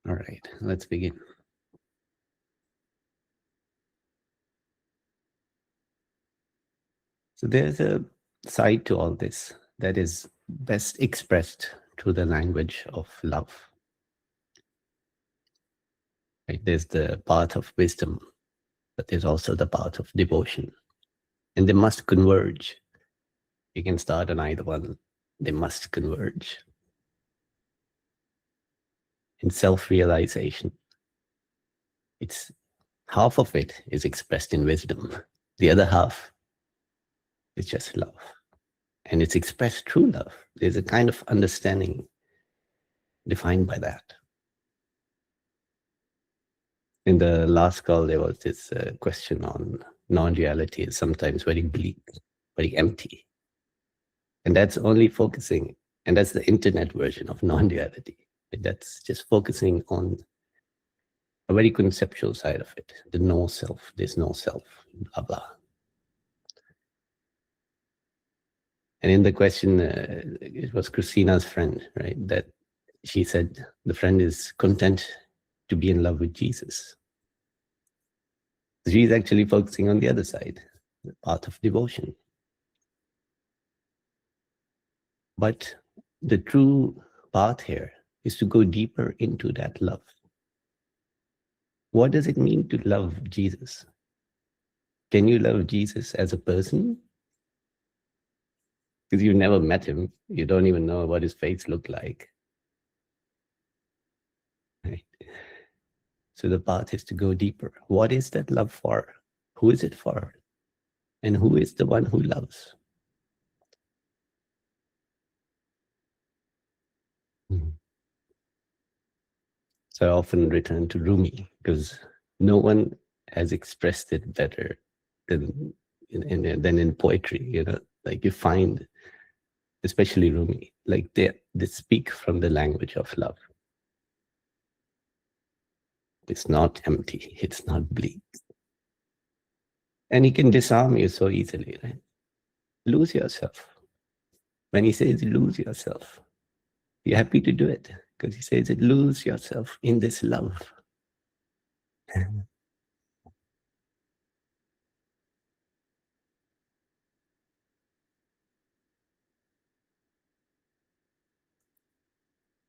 All right, let's begin. So there's a side to all this that is best expressed through the language of love. Right? There's the path of wisdom, but there's also the path of devotion. And they must converge. You can start on either one. They must converge. In self-realization, it's half of it is expressed in wisdom. The other half is just love. And it's expressed through love. There's a kind of understanding defined by that. In the last call, there was this question on non-duality is sometimes very bleak, very empty. And that's only focusing, and that's the internet version of non-duality. That's just focusing on a very conceptual side of it, the no self, there's no self, blah, blah. And in the question, it was Christina's friend, right? That she said the friend is content to be in love with Jesus. She's actually focusing on the other side, the path of devotion. But the true path here is to go deeper into that love. What does it mean to love Jesus? Can you love Jesus as a person? Because you've never met him. You don't even know what his face looked like. Right? So the path is to go deeper. What is that love for? Who is it for? And who is the one who loves? So I often return to Rumi because no one has expressed it better than in poetry. You know, like you find, especially Rumi, like they speak from the language of love. It's not empty. It's not bleak. And he can disarm you so easily, right? Lose yourself. When he says lose yourself, you're happy to do it because he says it, lose yourself in this love.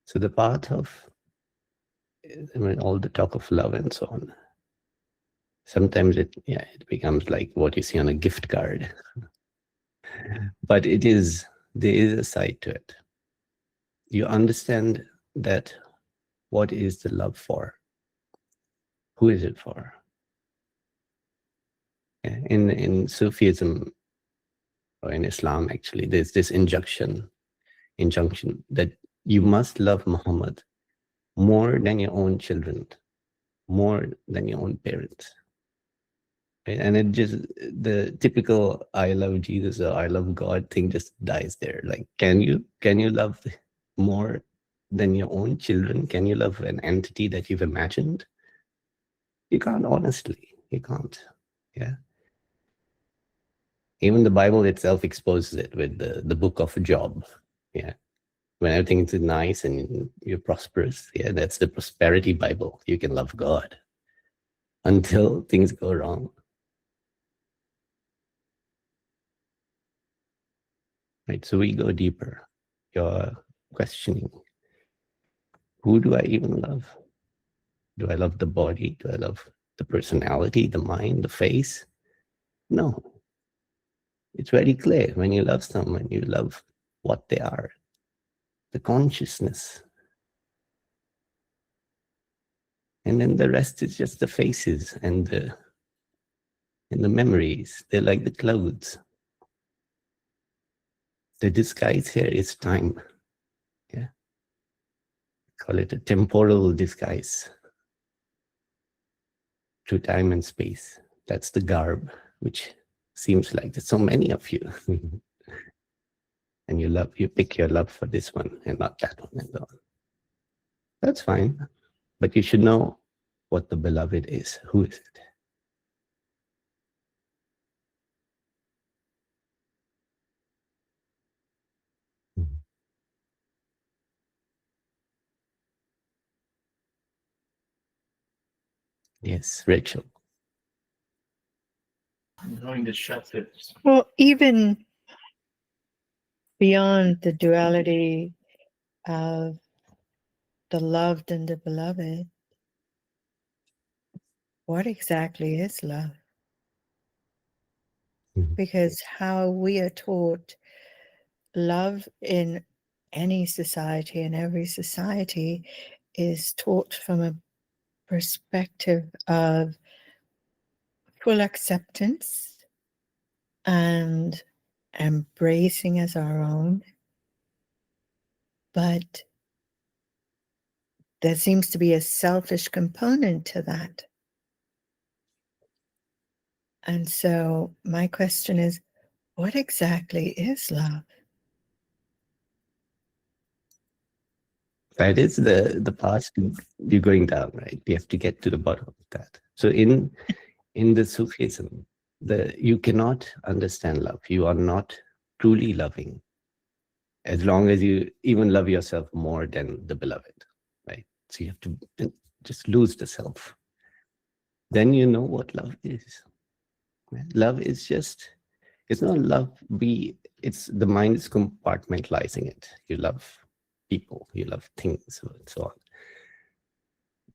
So the part of, I mean, all the talk of love and so on, sometimes it becomes like what you see on a gift card. But there is a side to it. You understand that what is the love for? Who is it for? In Sufism or in Islam, actually, there's this injunction that you must love Muhammad more than your own children, more than your own parents. Right? And it just, the typical I love Jesus or I love God thing just dies there. Like, can you love more than your own children? Can you love an entity that you've imagined? You can't, honestly. You can't. Yeah. Even the Bible itself exposes it with the book of Job. Yeah. When everything is nice and you're prosperous, yeah, that's the prosperity Bible. You can love God until things go wrong. Right? So we go deeper. You're questioning, who do I even love? Do I love the body? Do I love the personality, the mind, the face? No. It's very clear. When you love someone, you love what they are, the consciousness. And then the rest is just the faces and the memories. They're like the clothes. The disguise here is time. Yeah. Call it a temporal disguise through time and space. That's the garb, which seems like there's so many of you. And you pick your love for this one and not that one and so on. That's fine. But you should know what the beloved is. Who is it? Yes, Rachel. Well, even beyond the duality of the loved and the beloved, what exactly is love? Mhm. Because how we are taught love in any society, in every society, is taught from a perspective of full acceptance and embracing as our own. But there seems to be a selfish component to that. And so my question is, what exactly is love? That is the path you're going down, right? You have to get to the bottom of that. So in the Sufism, you cannot understand love. You are not truly loving as long as you even love yourself more than the beloved, right? So you have to just lose the self. Then you know what love is. Right? Love is just, it's not love. It's the mind is compartmentalizing it. You love people, you love things, and so on.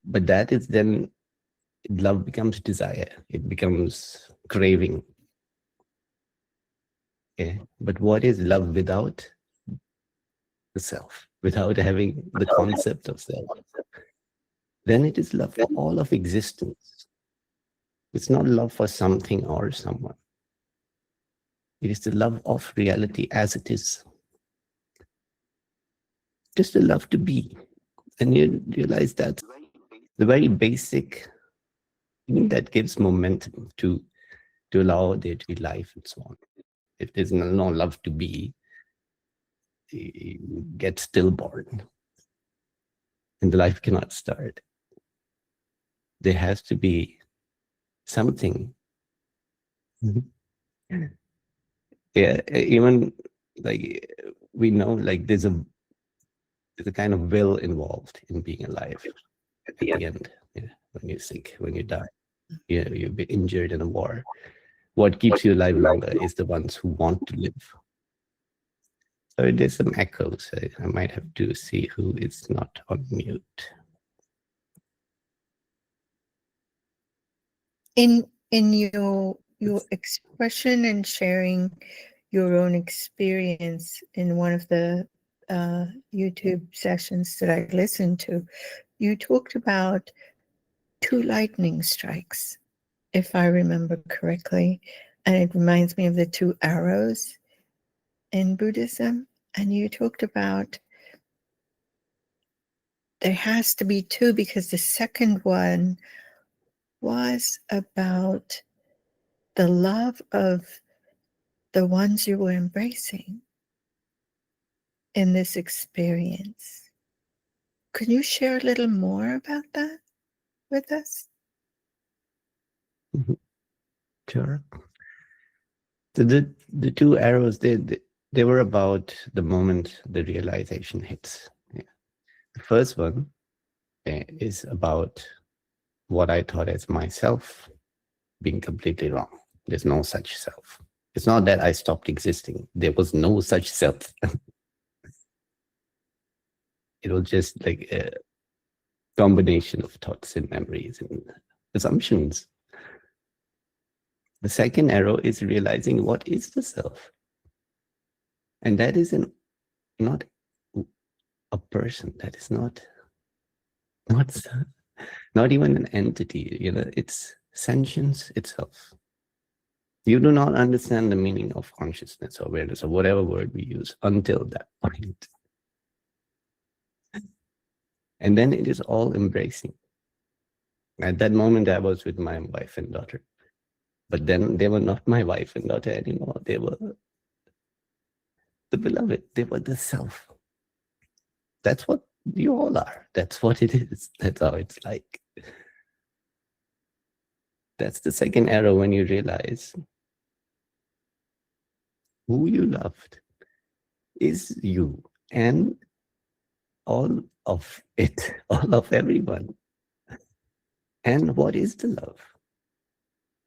But that is then love becomes desire. It becomes craving. Okay? But what is love without the self, without having the concept of self? Then it is love for all of existence. It's not love for something or someone. It is the love of reality as it is. Just the love to be. And you realize that the very basic thing that gives momentum to allow there to be life and so on. If there's no love to be, you get stillborn and the life cannot start. There has to be something. Yeah, even like we know, like there's a kind of will involved in being alive at the end. Yeah, when you're sick, when you die, you've been injured in a war. What keeps you alive longer is the ones who want to live. So there's some echoes. I might have to see who is not on mute. In your expression and sharing your own experience in one of the YouTube sessions that I listened to, you talked about two lightning strikes, if I remember correctly, and it reminds me of the two arrows in Buddhism. And you talked about there has to be two because the second one was about the love of the ones you were embracing in this experience. Could you share a little more about that with us? Sure. So the two arrows, they were about the moment the realization hits. Yeah. The first one is about what I thought as myself being completely wrong. There's no such self. It's not that I stopped existing. There was no such self. It was just like a combination of thoughts and memories and assumptions. The second arrow is realizing what is the self. And that is not a person. That is not not even an entity. It's sentience itself. You do not understand the meaning of consciousness or awareness or whatever word we use until that point. And then it is all embracing. At that moment, I was with my wife and daughter. But then they were not my wife and daughter anymore. They were the beloved. They were the self. That's what you all are. That's what it is. That's how it's like. That's the second arrow when you realize who you loved is you and all of it, all of everyone. And what is the love?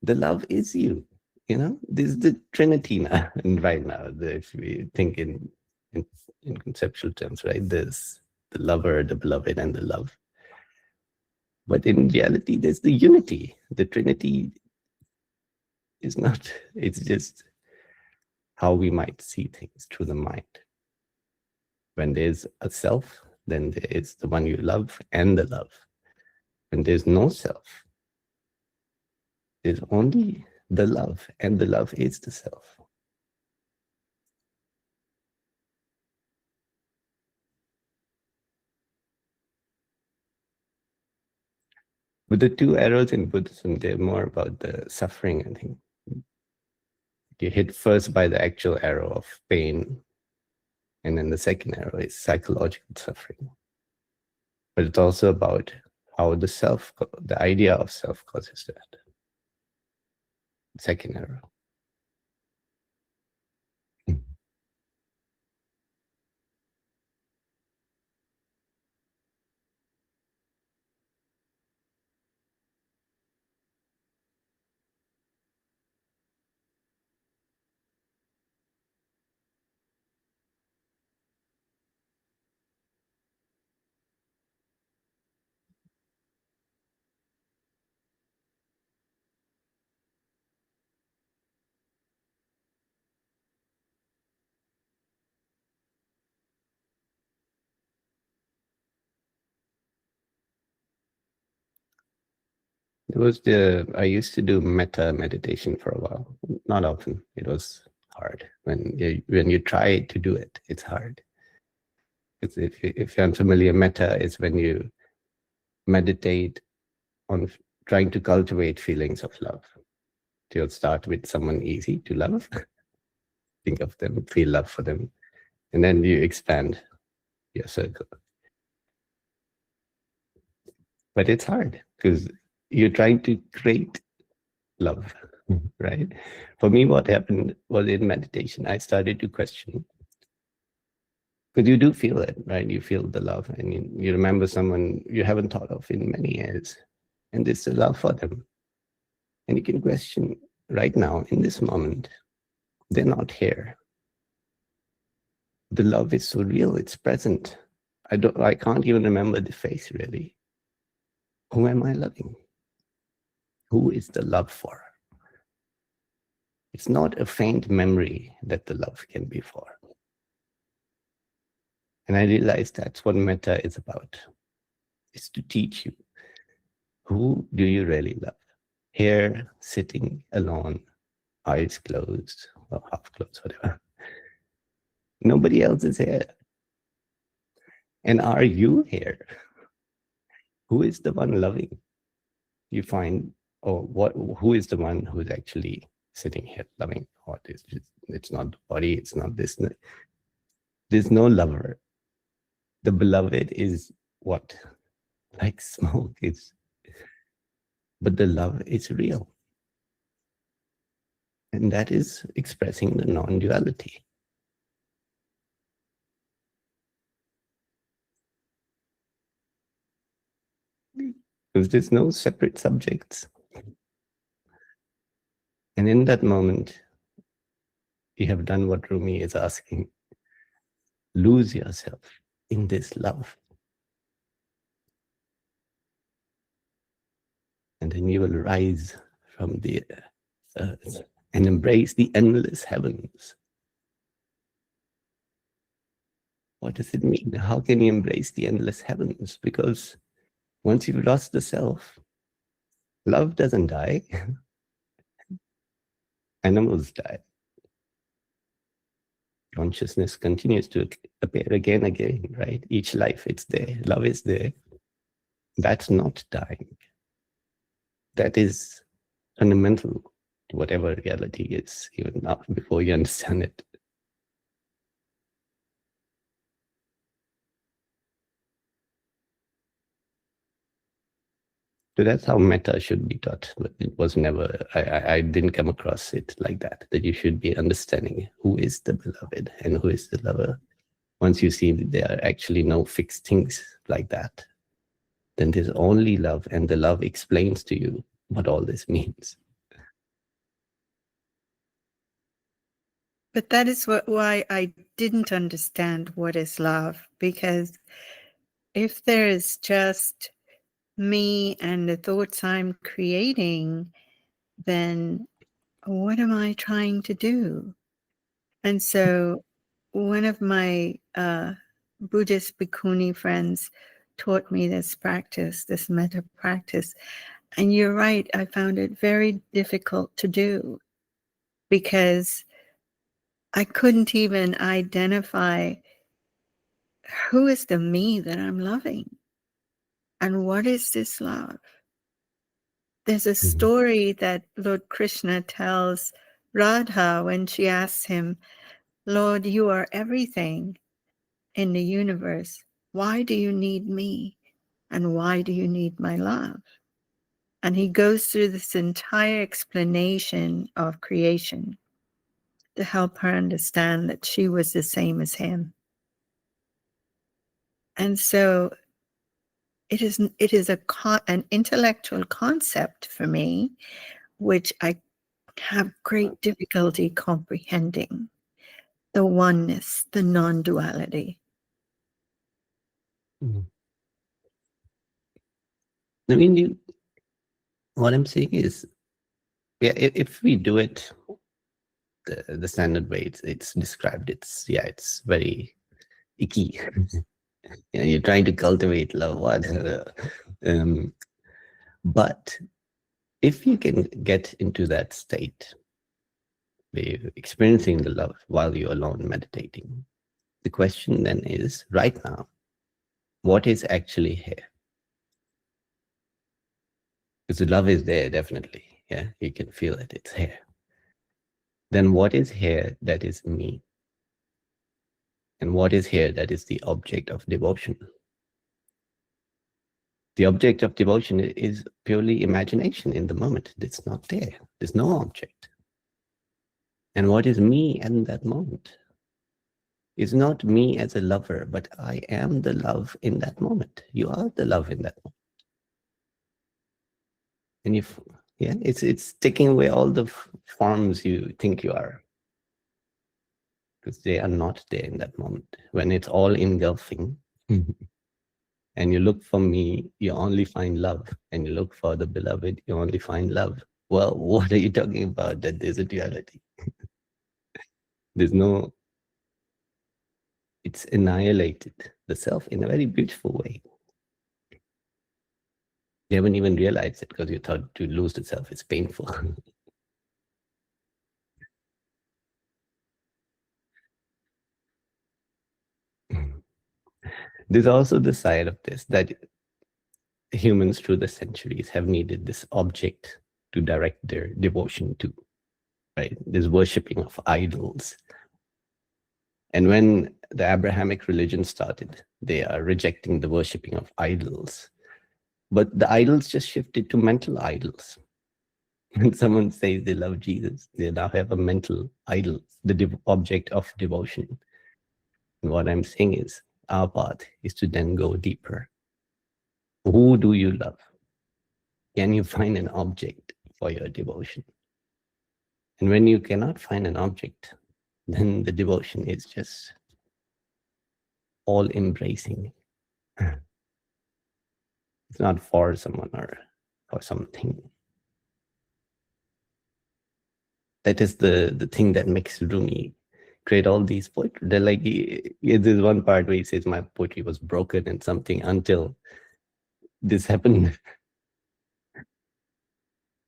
The love is you. This is the Trinity now, and right now, if we think in conceptual terms, right? There's the lover, the beloved, and the love. But in reality, there's the unity. The Trinity is not, it's just how we might see things through the mind. When there's a self, then there is the one you love and the love. When there's no self, there's only the love, and the love is the self. But the two arrows in Buddhism, they're more about the suffering, I think. You hit first by the actual arrow of pain, and then the second arrow is psychological suffering. But it's also about how the idea of self causes that. Second arrow. I used to do metta meditation for a while. Not often. It was hard. When you try to do it, it's hard. If you're unfamiliar, metta is when you meditate on trying to cultivate feelings of love. You'll start with someone easy to love. Think of them, feel love for them. And then you expand your circle. But it's hard because you're trying to create love, right? For me, what happened was in meditation, I started to question. Because you do feel it, right? You feel the love, and you remember someone you haven't thought of in many years, and there's the love for them. And you can question right now, in this moment, they're not here. The love is so real, it's present. I can't even remember the face, really. Who am I loving? Who is the love for? It's not a faint memory that the love can be for. And I realized that's what metta is about. It's to teach you, who do you really love? Here, sitting alone, eyes closed, or half closed, whatever. Nobody else is here. And are you here? Who is the one loving? You find, who is the one who's actually sitting here loving? Or it's not the body, it's not this. There's no lover. The beloved is what? Like smoke. But the love is real. And that is expressing the non-duality. Because there's no separate subjects. And in that moment, you have done what Rumi is asking. Lose yourself in this love. And then you will rise from the earth and embrace the endless heavens. What does it mean? How can you embrace the endless heavens? Because once you've lost the self, love doesn't die. Animals die. Consciousness continues to appear again, right? Each life, it's there. Love is there. That's not dying. That is fundamental to whatever reality is, even now, before you understand it. So that's how metta should be taught, but it was never, I didn't come across it like that you should be understanding who is the beloved and who is the lover. Once you see that there are actually no fixed things like that, then there's only love, and the love explains to you what all this means. But that is why I didn't understand what is love, because if there is just me and the thoughts I'm creating, then what am I trying to do? And so one of my Buddhist bhikkhuni friends taught me this practice, this metta practice. And you're right, I found it very difficult to do because I couldn't even identify who is the me that I'm loving and what is this love. There's a story that Lord Krishna tells Radha when she asks him, Lord, you are everything in the universe. Why do you need me? And why do you need my love? And he goes through this entire explanation of creation to help her understand that she was the same as him. And so it is an intellectual concept for me, which I have great difficulty comprehending. The oneness, the non-duality. I mean, what I'm saying is, yeah, if we do it the standard way it's described, it's very icky. You're trying to cultivate love, what? But if you can get into that state where you're experiencing the love while you're alone meditating, the question then is, right now, what is actually here? Because the love is there, definitely. Yeah, you can feel it, it's here. Then what is here that is me? And what is here that is the object of devotion? The object of devotion is purely imagination in the moment. It's not there. There's no object. And what is me in that moment? Is not me as a lover, but I am the love in that moment. You are the love in that moment. And it's taking away all the forms you think you are, because they are not there in that moment. When it's all engulfing, and you look for me, you only find love. And you look for the beloved, you only find love. Well, what are you talking about? That there's a duality. There's no, it's annihilated the self in a very beautiful way. You haven't even realized it because you thought to lose the self is painful. There's also the side of this that humans through the centuries have needed this object to direct their devotion to, right? This worshipping of idols. And when the Abrahamic religion started, they are rejecting the worshipping of idols. But the idols just shifted to mental idols. When someone says they love Jesus, they now have a mental idol, the object of devotion. And what I'm saying is, our path is to then go deeper. Who do you love? Can you find an object for your devotion? And when you cannot find an object, then the devotion is just all embracing. It's not for someone or for something. That is the thing that makes Rumi create all these poetry. They're like, there's one part where he says, my poetry was broken and something until this happened.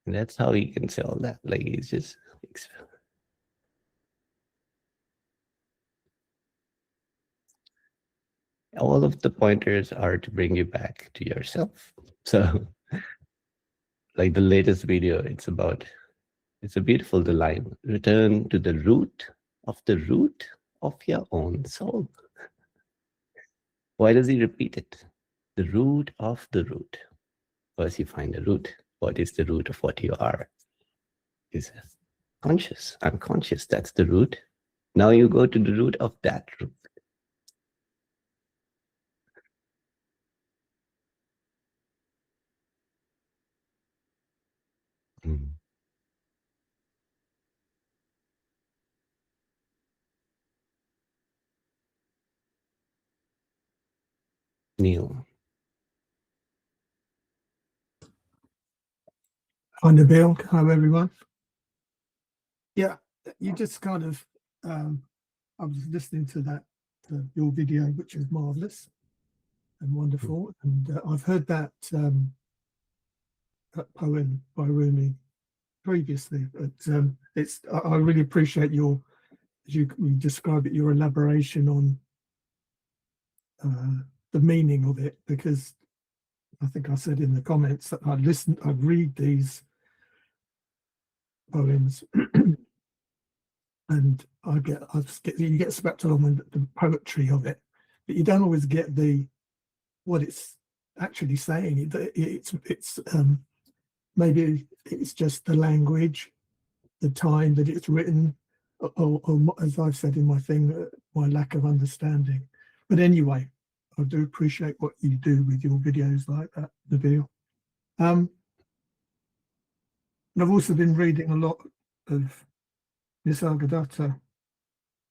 And that's how he can say all that. Like, he's just... all of the pointers are to bring you back to yourself. So, like the latest video, it's a beautiful line. Return to the root of your own soul. Why does he repeat it? The root of the root. First you find the root. What is the root of what you are? He says, conscious, unconscious, that's the root. Now you go to the root of that root. Mm. Neil. Hi, Nabil. Hello, everyone. Yeah, you just kind of, I was listening to that, your video, which is marvelous and wonderful. And I've heard that, that poem by Rumi previously, but I really appreciate your, as you describe it, your elaboration on the meaning of it, because I think I said in the comments that I read these poems and you get swept along with the poetry of it, but you don't always get what it's actually saying. It's maybe it's just the language, the time that it's written, or as I've said in my thing, my lack of understanding. But anyway, I do appreciate what you do with your videos like that, Nabil. And I've also been reading a lot of Nisargadatta,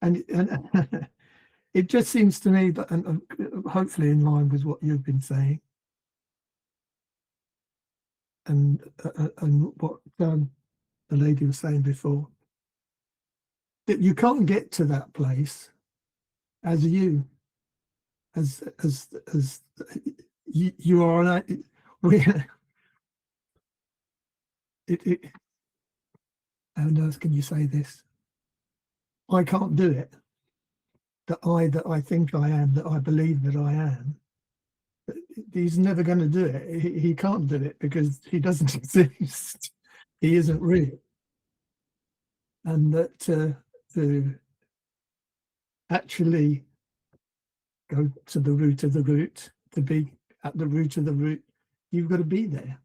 and it just seems to me that, and hopefully in line with what you've been saying, and what the lady was saying before, that you can't get to that place as you, as you are. How on earth can you say this? I can't do it. That I think I am, that I believe that I am. He's never going to do it. He can't do it because he doesn't exist. He isn't real. And that to actually go to the root of the root, to be at the root of the root, you've got to be there.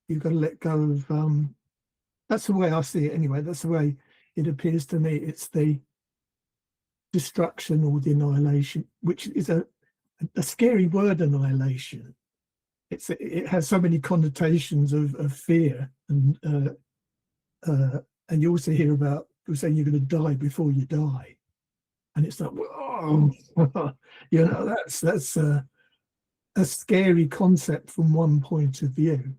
You've got to let go of, that's the way I see it anyway. That's the way it appears to me. It's the destruction or the annihilation, which is a scary word, annihilation. It has so many connotations of fear, and you also hear about people saying you're going to die before you die, and it's like, whoa, you know, that's a scary concept from one point of view.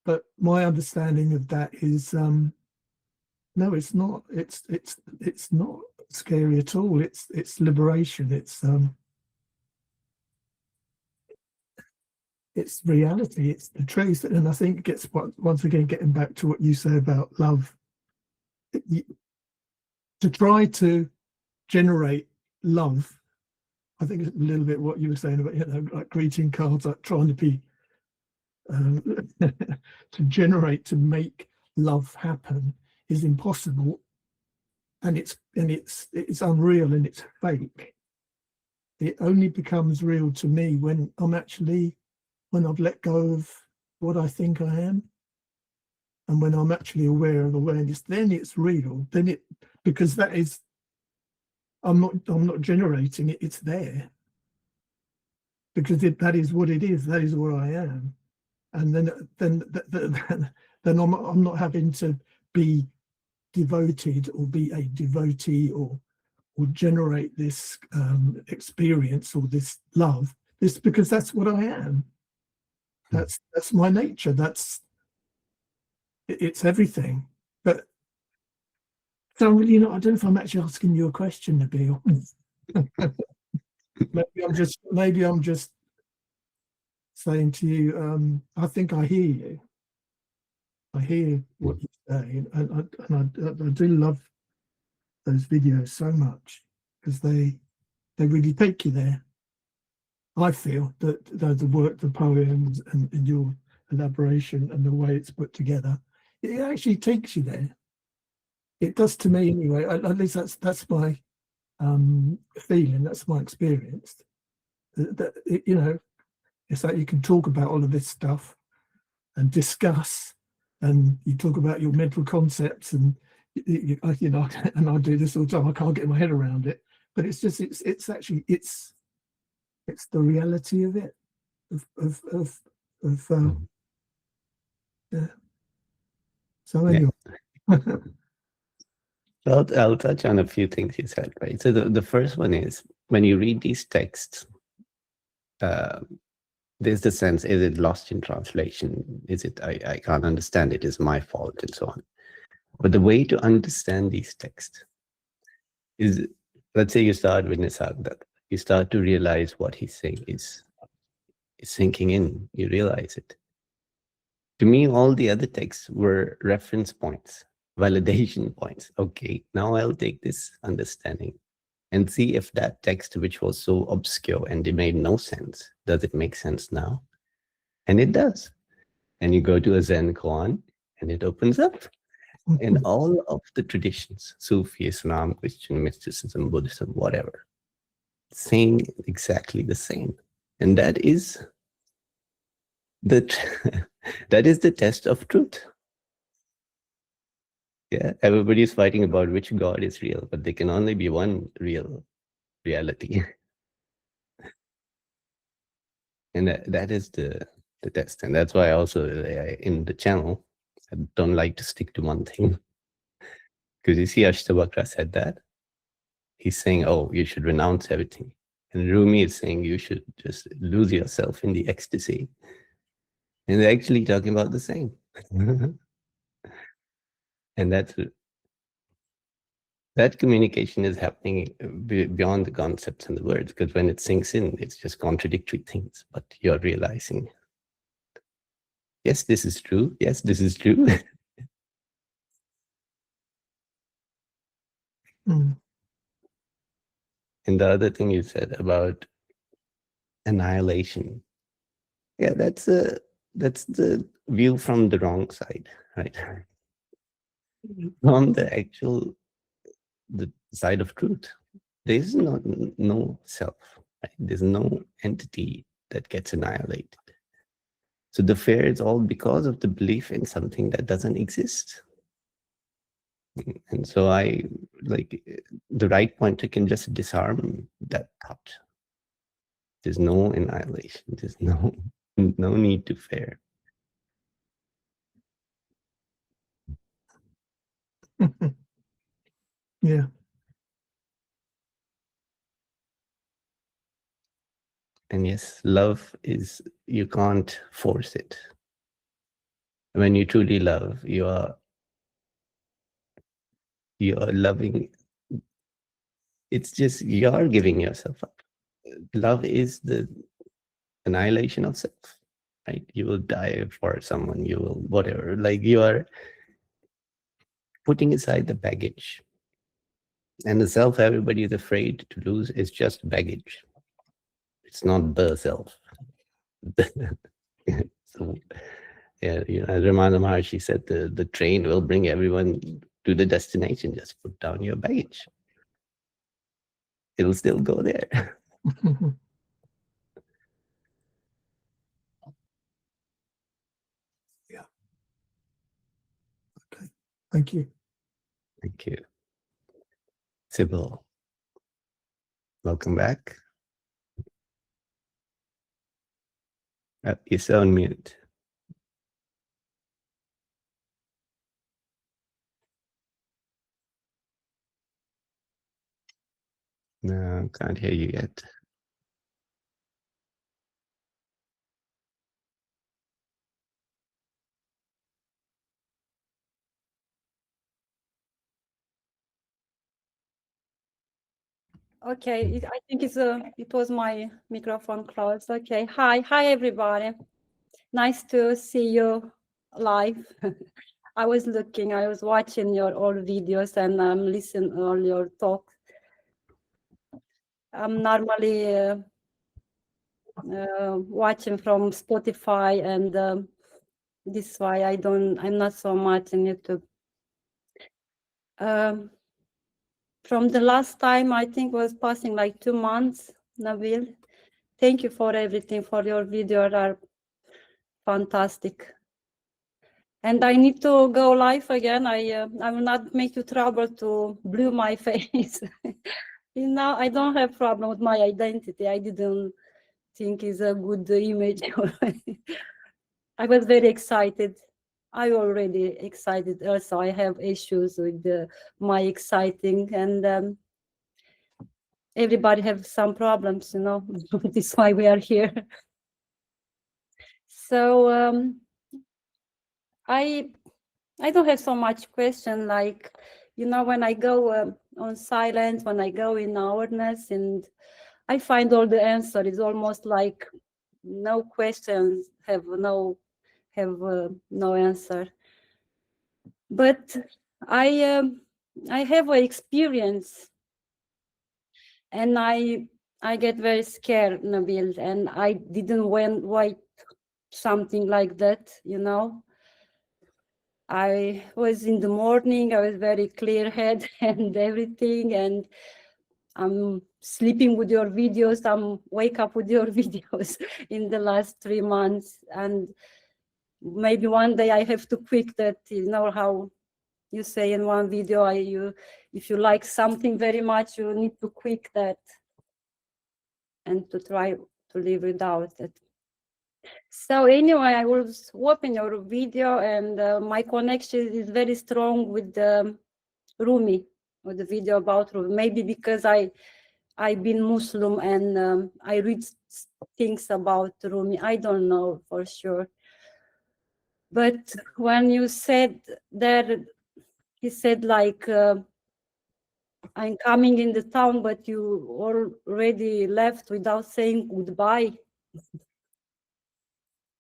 But my understanding of that is, no, it's not. It's not scary at all. It's liberation. It's reality. It's the truth. And I think it gets, once again, getting back to what you say about love, to try to generate love. I think it's a little bit what you were saying about, you know, like greeting cards, like trying to be to generate, to make love happen is impossible, and it's unreal and it's fake. It only becomes real to me when I've let go of what I think I am, and when I'm actually aware of awareness. Then it's real. Because that is, I'm not generating it. It's there because that is what it is. That is what I am. And then I'm not having to be devoted or be a devotee or generate this experience or this love. This, because that's what I am. That's my nature. It's everything. But so really, I don't know if I'm actually asking you a question, Nabil. maybe I'm just saying to you, I think I hear you. I hear what you say, and I do love those videos so much because they really take you there. I feel that the work, the poems, and your elaboration and the way it's put together, it actually takes you there. It does to me anyway. At least that's my feeling. That's my experience. That you know, it's like you can talk about all of this stuff and discuss, and you talk about your mental concepts, and you know, and I do this all the time. I can't get my head around it, but it's just it's actually it's the reality of it, of Yeah. So anyway. I'll touch on a few things you said, right? So the first one is, when you read these texts, there's the sense, is it lost in translation? Is it, I can't understand it, is my fault, and so on. But the way to understand these texts is, let's say you start with Nisargadatta, you start to realize what he's saying is sinking in, you realize it. To me, all the other texts were reference points, validation points. Okay, now I'll take this understanding and see if that text, which was so obscure and it made no sense, does it make sense now? And it does. And you go to a Zen koan and it opens up. And all of the traditions, Sufi, Islam, Christian mysticism, Buddhism, whatever, saying exactly the same. And that is that is the test of truth. Yeah, everybody's fighting about which God is real, but there can only be one real reality. And that is the test. And that's why also in the channel, I don't like to stick to one thing. Because you see, Ashtabakra said that. He's saying, oh, you should renounce everything. And Rumi is saying you should just lose yourself in the ecstasy. And they're actually talking about the same. And that communication is happening beyond the concepts and the words, because when it sinks in, it's just contradictory things. But you're realizing, yes, this is true. Yes, this is true. Mm. And the other thing you said about annihilation, yeah, that's the view from the wrong side, right? From the side of truth, there is no self, right? There's no entity that gets annihilated. So the fear is all because of the belief in something that doesn't exist. And so the right pointer can just disarm that thought. There's no annihilation. There's no need to fear. Yeah. And yes, love is, you can't force it. When you truly love, you are loving. It's just, you are giving yourself up. Love is the annihilation of self, right? You will die for someone, you will whatever, like you are putting aside the baggage. And the self everybody is afraid to lose is just baggage. It's not the self. So, yeah, as Ramana Maharshi said, the train will bring everyone to the destination. Just put down your baggage. It'll still go there. Yeah. Okay. Thank you. Thank you. Sybil, welcome back. You're so on mute. No, can't hear you yet. Okay, I think it was my microphone closed. Okay, hi everybody. Nice to see you live. I was watching your old videos and I'm listening all your talk. I'm normally watching from Spotify, and this is why I'm not so much in YouTube. From the last time, I think was passing like 2 months, Nabil. Thank you for everything, for your videos are fantastic. And I need to go live again. I will not make you trouble to blue my face. Now I don't have problem with my identity. I didn't think it's a good image. I was very excited. I already excited. Also, I have issues with my exciting, and everybody have some problems, you know. This is why we are here. So I don't have so much question. Like, you know, when I go on silence, when I go in awareness, and I find all the answer. It's almost like no questions have no answer. But I have an experience, and I get very scared, Nabil, and I didn't wait something like that, you know. I was in the morning, I was very clear head and everything, and I'm sleeping with your videos, I'm wake up with your videos in the last 3 months, and maybe one day I have to quit that, you know, how you say in one video, if you like something very much, you need to quit that and to try to live without it. So anyway, I was watching your video, and my connection is very strong with Rumi, with the video about Rumi. Maybe because I've been Muslim, and I read things about Rumi. I don't know for sure. But when you said that, he said like, I'm coming in the town, but you already left without saying goodbye.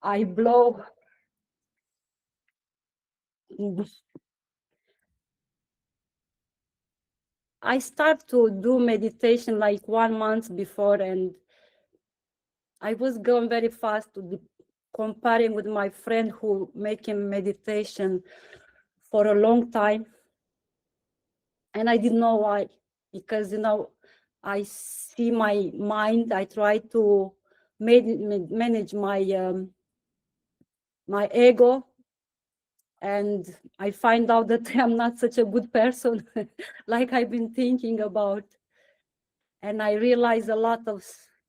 I blow. I start to do meditation like 1 month before, and I was going very fast to comparing with my friend who making meditation for a long time. And I didn't know why, because, you know, I see my mind, I try to manage my my ego, and I find out that I'm not such a good person like I've been thinking about. And I realize a lot of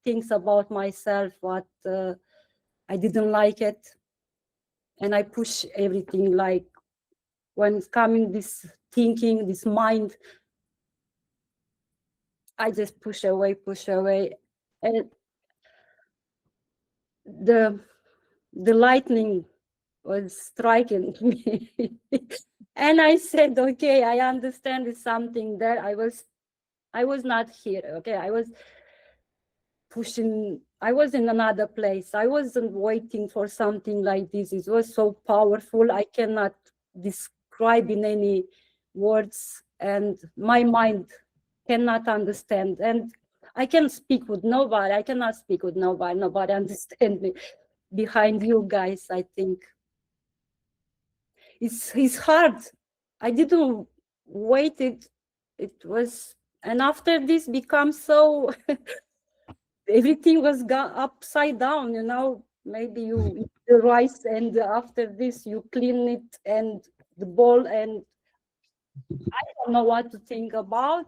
things about myself, what I didn't like it. And I push everything, like when it's coming this thinking, this mind, I just push away. And the lightning was striking me. And I said, okay, I understand it's something there. I was not here. Okay, I was pushing, I was in another place. I wasn't waiting for something like this. It was so powerful. I cannot describe in any words, and my mind cannot understand. And I can speak with nobody. I cannot speak with nobody. Nobody understand me behind you guys, I think. It's hard. I didn't wait it. It was, and after this becomes so, everything was upside down, you know. Maybe you eat the rice, and after this you clean it and the bowl, and I don't know what to think about.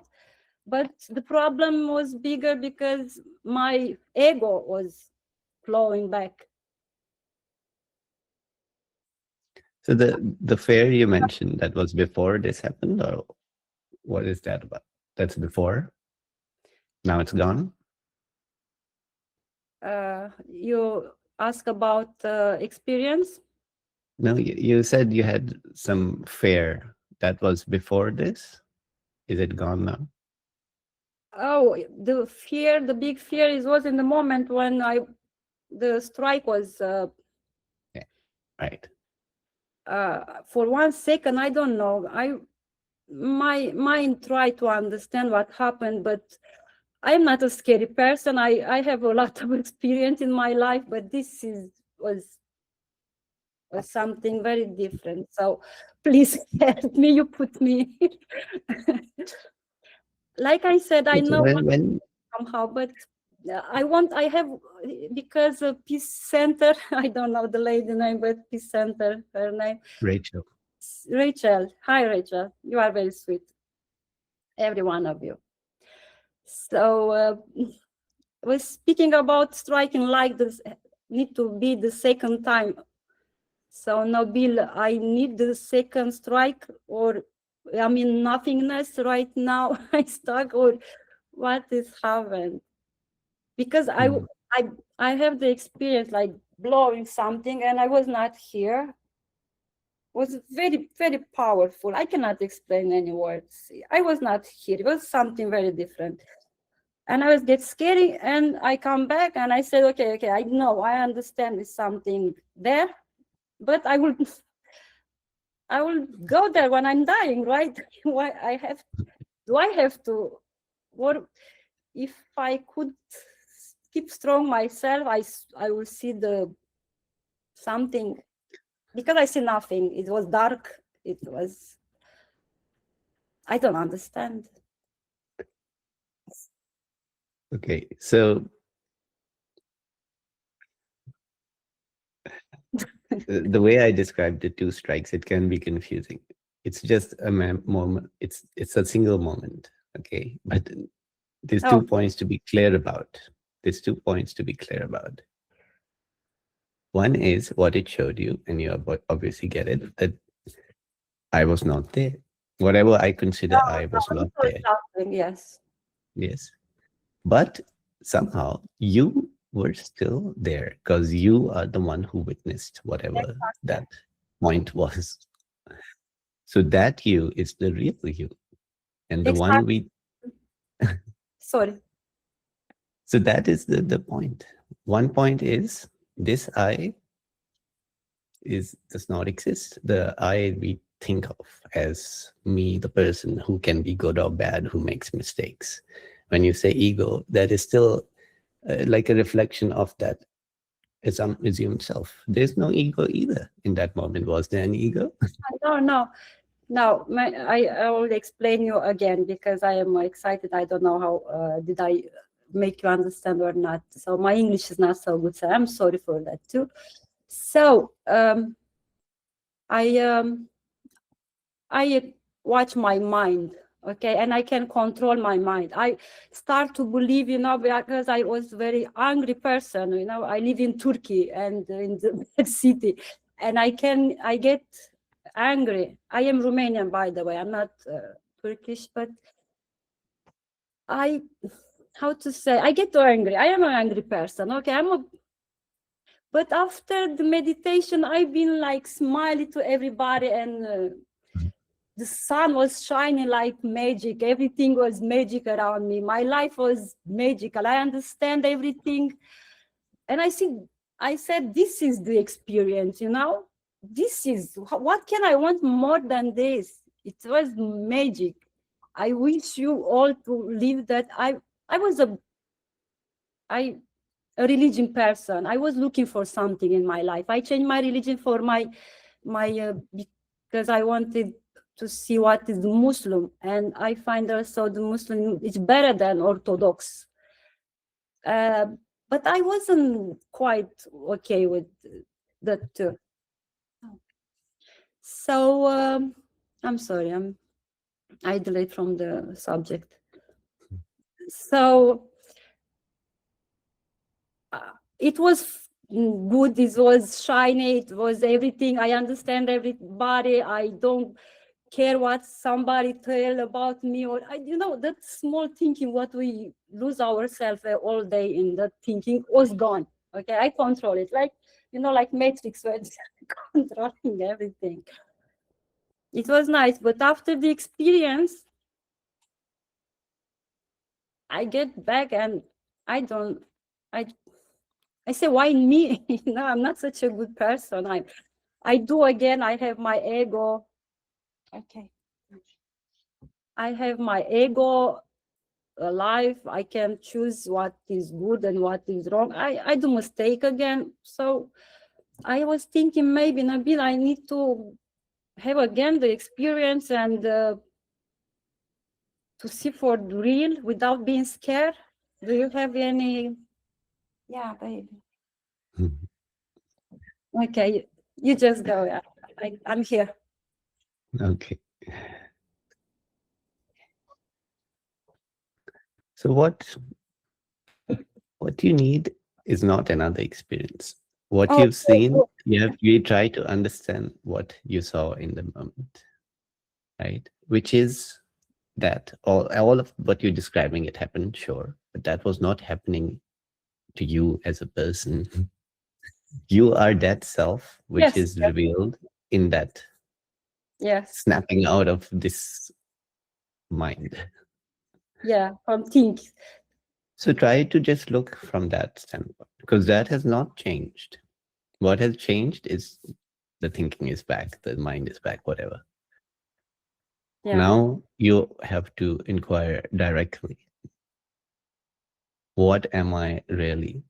But the problem was bigger because my ego was flowing back. So the fair you mentioned, that was before this happened, or what is that about? That's before? Now it's gone? You ask about experience? No, you said you had some fair. That was before this? Is it gone now? Oh, the fear, the big fear was in the moment when the strike was Right. for 1 second, I don't know. My mind tried to understand what happened, but I'm not a scary person. I have a lot of experience in my life, but this was something very different. So please help me. You put me. Like I said, I know when somehow, but I have, because Peace Center, I don't know the lady name, but Peace Center, her name. Rachel. Rachel. Hi, Rachel. You are very sweet. Every one of you. So we're speaking about striking like this need to be the second time. So Nabil, I need the second strike, or I'm in nothingness right now. I stuck, or what is happened? Because I have the experience like blowing something, and I was not here. Was very, very powerful. I cannot explain any words. I was not here. It was something very different. And I was get scary, and I come back and I said, okay, I know, I understand there's something there, but I will go there when I'm dying, right? Why do I have to, what if I could keep strong myself, I will see the something, because I see nothing. It was dark. It was, I don't understand. Okay, so the way I described the two strikes, it can be confusing. It's just a moment. It's a single moment. Okay, but there's 2 points to be clear about. There's 2 points to be clear about. One is what it showed you, and you obviously get it, that I was not there. Whatever I consider I was not there. Yes. Yes. But somehow you were still there because you are the one who witnessed whatever that point was. So that you is the real you. And the one we... Sorry. So that is the point. One point is this I does not exist. The I we think of as me, the person who can be good or bad, who makes mistakes. When you say ego, that is still like a reflection of that assumed self. There's no ego either in that moment. Was there an ego? No. I will explain you again because I am excited. I don't know how did I make you understand or not. So my English is not so good. So I'm sorry for that too. So I watch my mind, okay, and I can control my mind. I start to believe, because I was a very angry person. I live in Turkey and in the city, and I get angry. I am Romanian, by the way. I'm not Turkish, but I get angry. I am an angry person. Okay, but after the meditation, I've been like smiling to everybody, and the sun was shining like magic. Everything was magic around me. My life was magical. I understand everything. And I said, this is the experience, This is, what can I want more than this? It was magic. I wish you all to live that. I was a religion person. I was looking for something in my life. I changed my religion for my because I wanted to see what is the Muslim, and I find also the Muslim is better than Orthodox. But I wasn't quite okay with that too. So I'm sorry, I delayed from the subject. So it was good, it was shiny, it was everything. I understand everybody. I don't care what somebody tell about me, or that small thinking, what we lose ourselves all day in that thinking was gone. Okay, I control it, like like Matrix, where controlling everything. It was nice, but after the experience, I get back and I say, why me? I'm not such a good person. I do again. I have my ego. Okay. I have my ego alive. I can choose what is good and what is wrong. I do mistake again. So I was thinking maybe, Nabil, I need to have again the experience and to see for real without being scared. Do you have any? Yeah, baby. Okay, you just go. I'm here. Okay. So what you need is not another experience. What Oh, you've seen, you try to understand what you saw in the moment, right? Which is that all of what you're describing, it happened, sure, but that was not happening to you as a person. You are that self which yes, is revealed in that yes, snapping out of this mind. yeah, from things. So try to just look from that standpoint, because that has not changed. What has changed is the thinking is back, the mind is back, whatever. Yeah, Now you have to inquire directly. What am I really?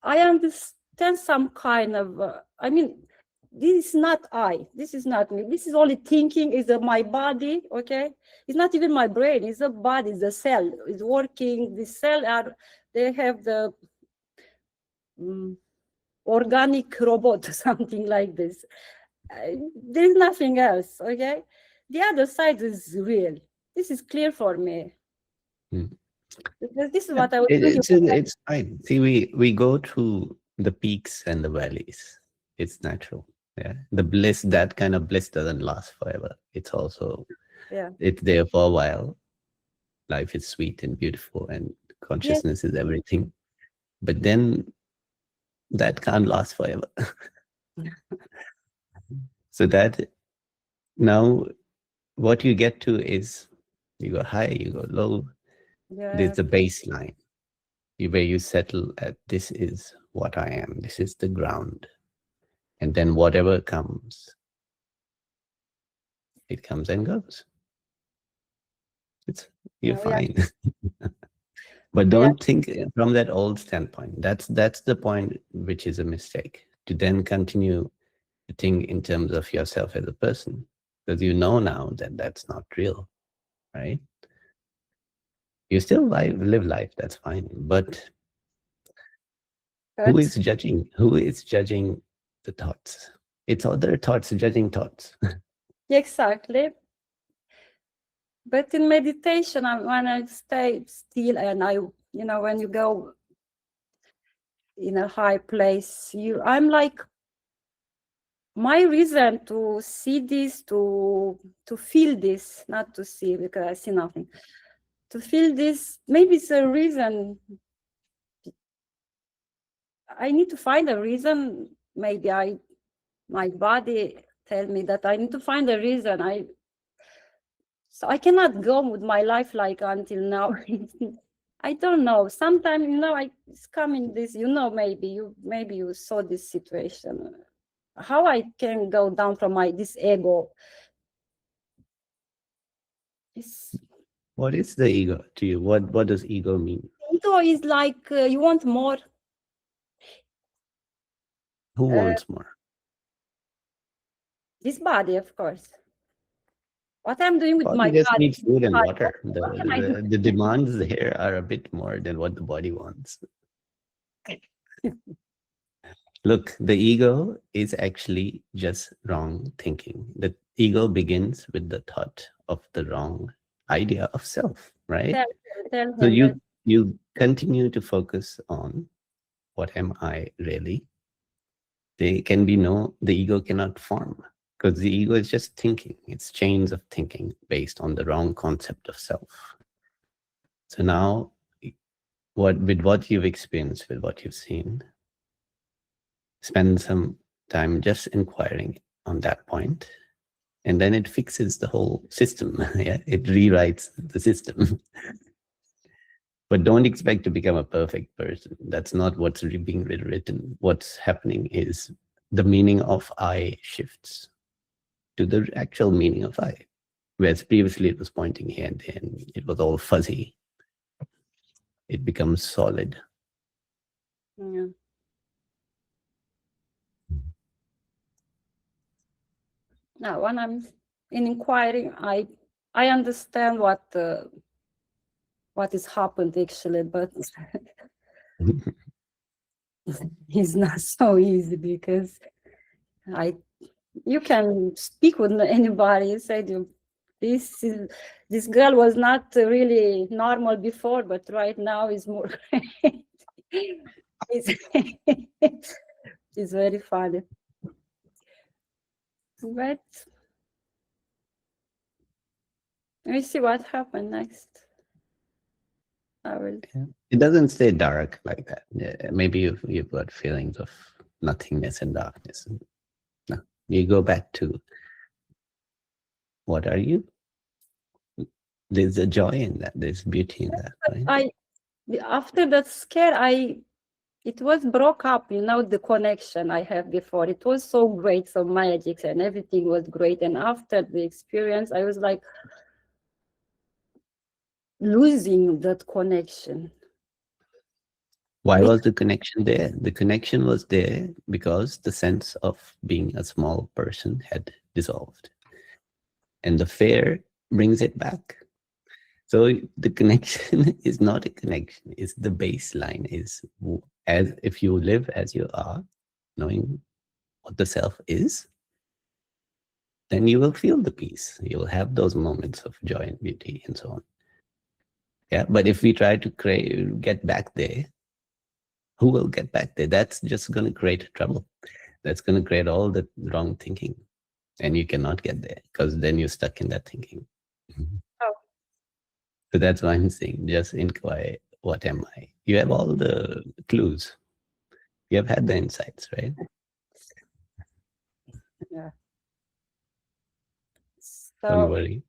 I understand some kind of. I mean, this is not I. This is not me. This is only thinking. Is my body? Okay, it's not even my brain. It's the body. It's the cell. It's working. The cell are. They have the organic robot, something like this. There is nothing else. Okay, the other side is real. This is clear for me. Because this is what I was thinking. It's fine. See, we go through the peaks and the valleys. It's natural. Yeah, the bliss, that kind of bliss doesn't last forever. It's also, Yeah. it's there for a while. Life is sweet and beautiful, and consciousness is everything. But then that can't last forever. So that now what you get to is you go high, you go low. Yeah. There's the baseline where you settle at, this is what I am. This is the ground. And then whatever comes, it comes and goes. You're fine. But don't think from that old standpoint. That's the point, which is a mistake, to then continue to think in terms of yourself as a person, because you know now that that's not real, right? You still live life, that's fine. But who is judging? Who is judging the thoughts? It's other thoughts judging thoughts. Exactly. But in meditation, when I stay still and when you go in a high place, I'm like, my reason to see this, to feel this, not to see because I see nothing, to feel this, maybe it's a reason. I need to find a reason. Maybe my body tell me that I need to find a reason. So I cannot go with my life like until now. I don't know. Sometimes, it's coming this, maybe you saw this situation. How I can go down from this ego. What is the ego to you? What does ego mean? Ego is like you want more. Who wants more? This body, of course. What I'm doing with my Body just body. needs food and water. What can I do? The demands here are a bit more than what the body wants. Look, the ego is actually just wrong thinking. The ego begins with the thought of the wrong idea of self, right? Tell So him you continue to focus on, what am I really? The ego cannot form, because the ego is just thinking. It's chains of thinking based on the wrong concept of self. So now, with what you've experienced, with what you've seen, spend some time just inquiring on that point, and then it fixes the whole system. Yeah, it rewrites the system. But don't expect to become a perfect person. That's not what's being written. What's happening is the meaning of I shifts to the actual meaning of I. Whereas previously it was pointing here and there, and it was all fuzzy. It becomes solid. Yeah. Now, when I'm in inquiring, I understand what is happened actually, but it's not so easy because you can speak with anybody. You say this girl was not really normal before, but right now is more. It's, it's very funny. But we see what happened next. I will. It doesn't stay dark like that. Yeah, maybe you've got feelings of nothingness and darkness. No, you go back to what are you? There's a joy in that. There's beauty in that. Right? After that scare, it was broke up, the connection I have before. It was so great, so magic, and everything was great. And after the experience, I was like losing that connection. Why was the connection there? The connection was there because the sense of being a small person had dissolved. And the fear brings it back. So the connection is not a connection. It's the baseline. Is as if you live as you are, knowing what the self is, then you will feel the peace. You will have those moments of joy and beauty and so on. Yeah, but if we try to get back there, who will get back there? That's just going to create trouble. That's going to create all the wrong thinking. And you cannot get there because then you're stuck in that thinking. Oh. So that's why I'm saying, just inquire, what am I? You have all the clues. You have had the insights, right? Yeah. Don't worry.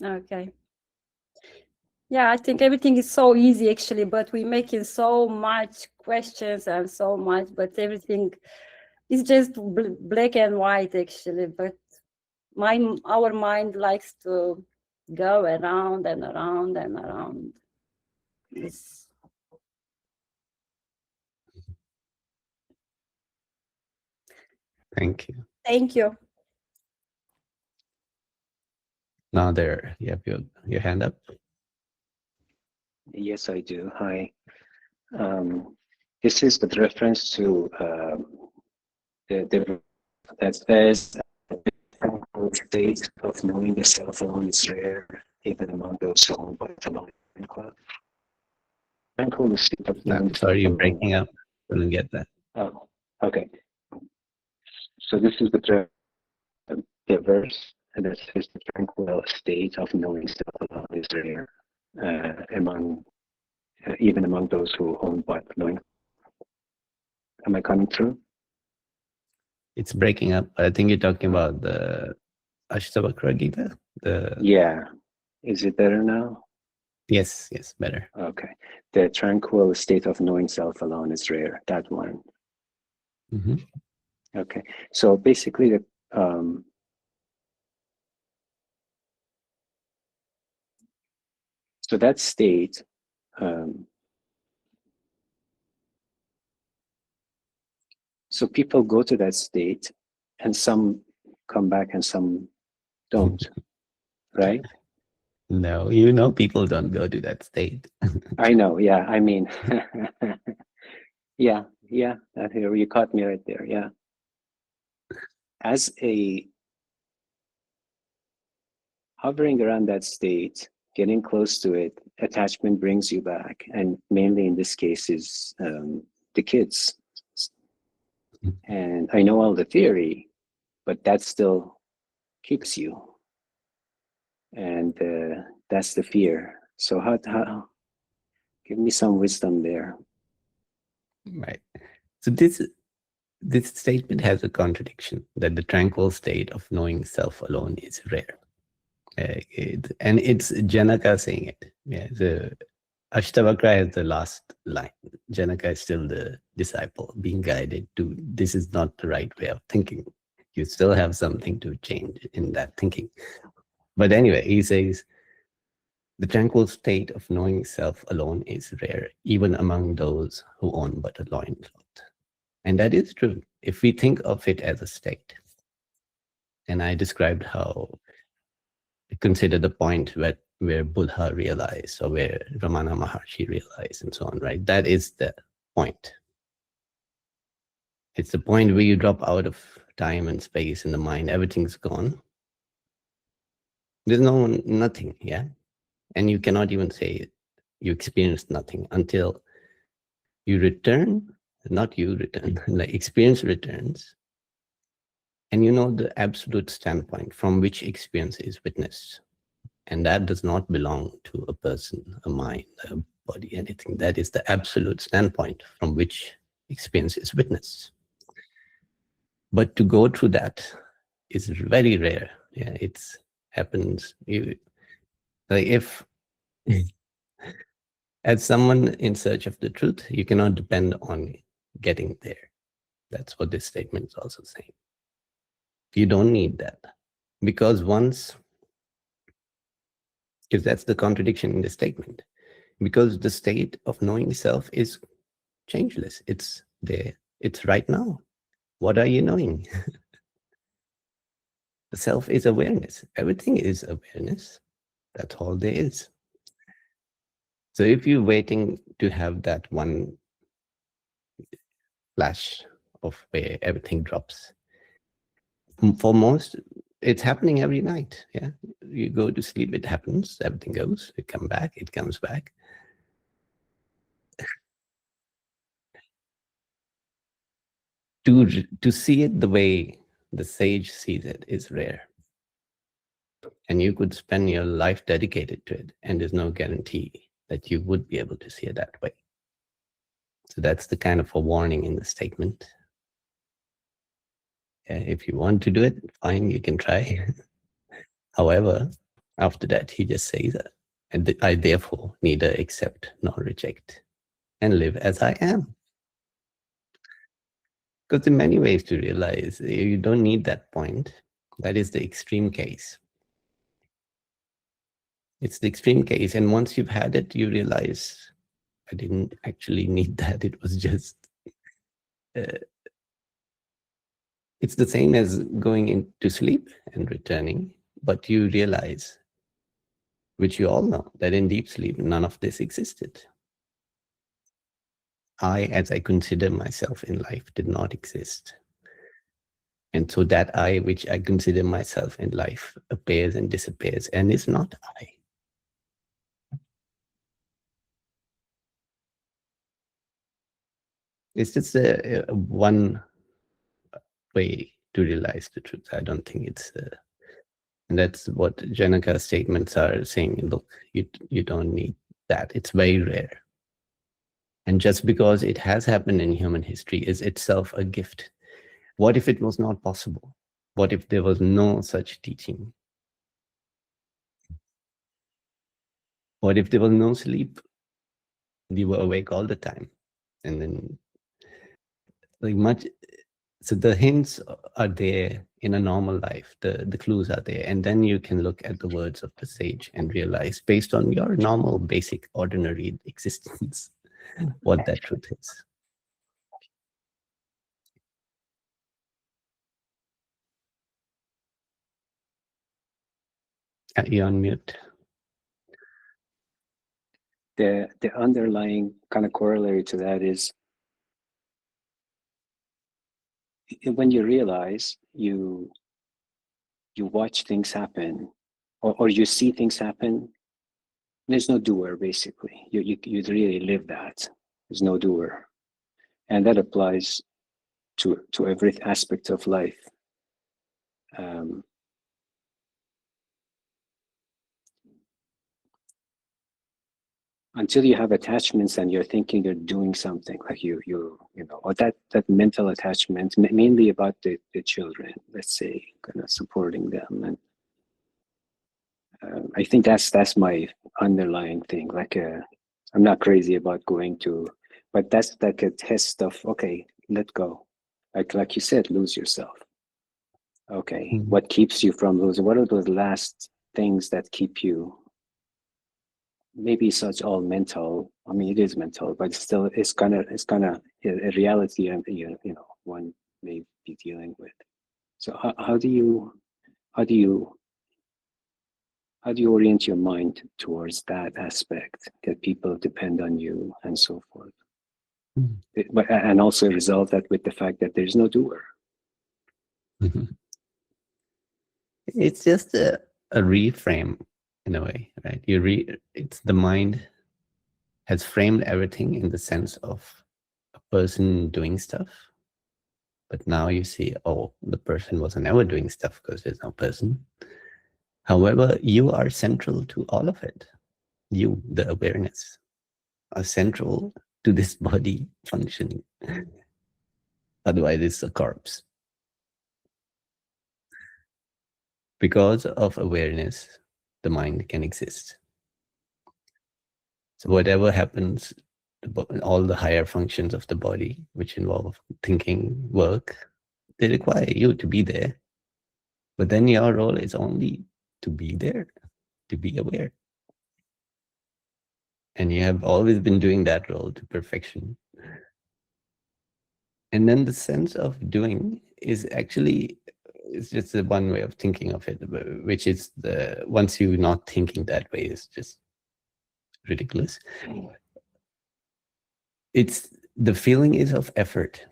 Okay. Yeah, I think everything is so easy actually, but we're making so much questions and so much, but everything is just black and white actually. But our mind likes to go around and around and around. Thank you. Thank you. Now there, you have your hand up. Yes, I do. Hi. This is with reference to the that says the state of knowing the self alone is rare, even among those who own but alone. Tranquil state of knowing the Sorry, you're self alone. breaking up. Couldn't get that. Oh, okay. So this is the verse that says the tranquil state of knowing self alone is rare, even among those who own but knowing. Am I coming through? It's breaking up. I think you're talking about the Ashtavakra Gita. Yeah. Is it better now? Yes, better. Okay. The tranquil state of knowing self alone is rare. That one. Mm-hmm. Okay. So basically, so that state, so people go to that state, and some come back and some don't, right? No, people don't go to that state. I know. Yeah. I mean, yeah. Here you caught me right there. Yeah. As a hovering around that state, getting close to it, attachment brings you back, and mainly in this case is the kids. And I know all the theory, but that still keeps you, and that's the fear. So how give me some wisdom there. Right. So this statement has a contradiction, that the tranquil state of knowing self alone is rare. And it's Janaka saying it. Yeah, the Ashtavakra is the last line. Janaka is still the disciple being guided to, this is not the right way of thinking. You still have something to change in that thinking. But anyway, he says, the tranquil state of knowing self alone is rare, even among those who own but a loincloth. And that is true, if we think of it as a state. And I described how I consider the point where Buddha realized, or where Ramana Maharshi realized, and so on, right? That is the point. It's the point where you drop out of time and space in the mind, everything's gone. There's nothing, yeah? And you cannot even say you experienced nothing until You return, not you return, like experience returns, and you know the absolute standpoint from which experience is witnessed. And that does not belong to a person, a mind, a body, anything. That is the absolute standpoint from which experience is witnessed. But to go through that is very rare. Yeah, it's happens. Like if as someone in search of the truth, you cannot depend on getting there. That's what this statement is also saying. You don't need that. Because that's the contradiction in the statement. Because the state of knowing self is changeless. It's there. It's right now. What are you knowing? The self is awareness. Everything is awareness. That's all there is. So if you're waiting to have that one flash of where everything drops, for most, it's happening every night. Yeah, you go to sleep, it happens, everything goes, you come back, it comes back. To see it the way the sage sees it is rare. And you could spend your life dedicated to it, and there's no guarantee that you would be able to see it that way. So that's the kind of a warning in the statement. If you want to do it, fine, you can try. However, after that, he just says, and I therefore neither accept nor reject, and live as I am. Because in many ways to realize you don't need that point. That is the extreme case. It's the extreme case. And once you've had it, you realize I didn't actually need that. It was just, it's the same as going into sleep and returning, but you realize, which you all know, that in deep sleep, none of this existed. I, as I consider myself in life, did not exist. And so that I, which I consider myself in life, appears and disappears and is not I. It's just one way to realize the truth. I don't think it's, and that's what Janaka's statements are saying. Look, you don't need that. It's very rare. And just because it has happened in human history is itself a gift. What if it was not possible? What if there was no such teaching? What if there was no sleep? You were awake all the time. And then like much, so the hints are there in a normal life, the clues are there. And then you can look at the words of the sage and realize, based on your normal, basic, ordinary existence, what that truth is. You're on mute. The underlying kind of corollary to that is when you realize you watch things happen or you see things happen, there's no doer, basically. You really live that. There's no doer. And that applies to every aspect of life. Until you have attachments and you're thinking you're doing something, like you know, or that mental attachment, mainly about the children, let's say, kind of supporting them. And I think that's my underlying thing. Like, I'm not crazy about going to, but that's like a test of, okay, let go. Like you said, lose yourself. Okay, what keeps you from losing? What are those last things that keep you? Maybe such all mental. I mean, it is mental, but still, it's kind of a reality, and you know, one may be dealing with. So how do you orient your mind towards that aspect, that people depend on you and so forth? But and also resolve that with the fact that there's no doer. It's just a reframe in a way, right? It's the mind has framed everything in the sense of person doing stuff. But now you see, oh, the person was never doing stuff because there's no person. However, you are central to all of it. You, the awareness, are central to this body functioning. Otherwise, it's a corpse. Because of awareness, the mind can exist. So whatever happens, all the higher functions of the body, which involve thinking, work, they require you to be there. But then your role is only to be there, to be aware. And you have always been doing that role to perfection. And then the sense of doing is actually, it's just the one way of thinking of it, which is once you're not thinking that way, it's just ridiculous. It's the feeling is of effort.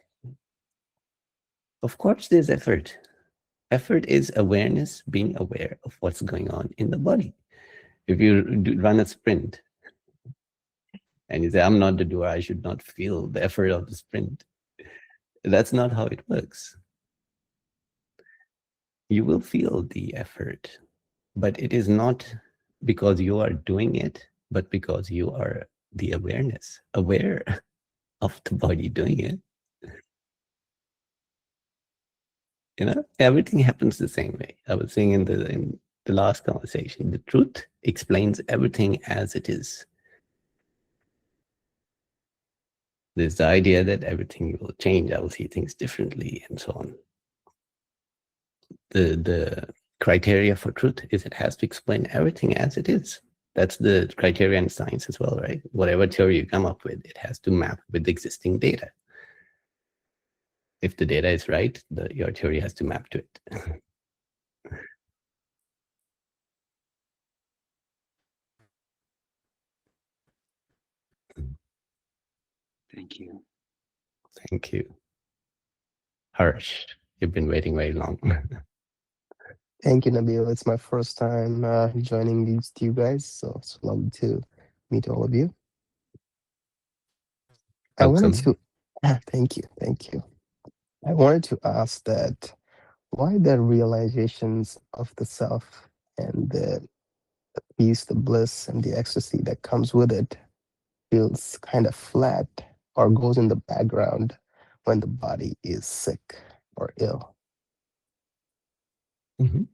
Of course, there's effort. Effort is awareness, being aware of what's going on in the body. If you run a sprint and you say, I'm not the doer, I should not feel the effort of the sprint. That's not how it works. You will feel the effort, but it is not because you are doing it, but because you are the awareness, aware of the body doing it. You know, everything happens the same way. I was saying in the last conversation, the truth explains everything as it is. There's the idea that everything will change, I will see things differently, and so on. The criteria for truth is it has to explain everything as it is. That's the criteria in science as well, right? Whatever theory you come up with, it has to map with existing data. If the data is right, your theory has to map to it. Thank you. Thank you. Harsh, you've been waiting very long. Thank you, Nabil. It's my first time joining these two guys, so it's lovely to meet all of you. I wanted Welcome. to thank you. I wanted to ask that why the realizations of the self and the peace, the bliss, and the ecstasy that comes with it feels kind of flat or goes in the background when the body is sick or ill. Mhm.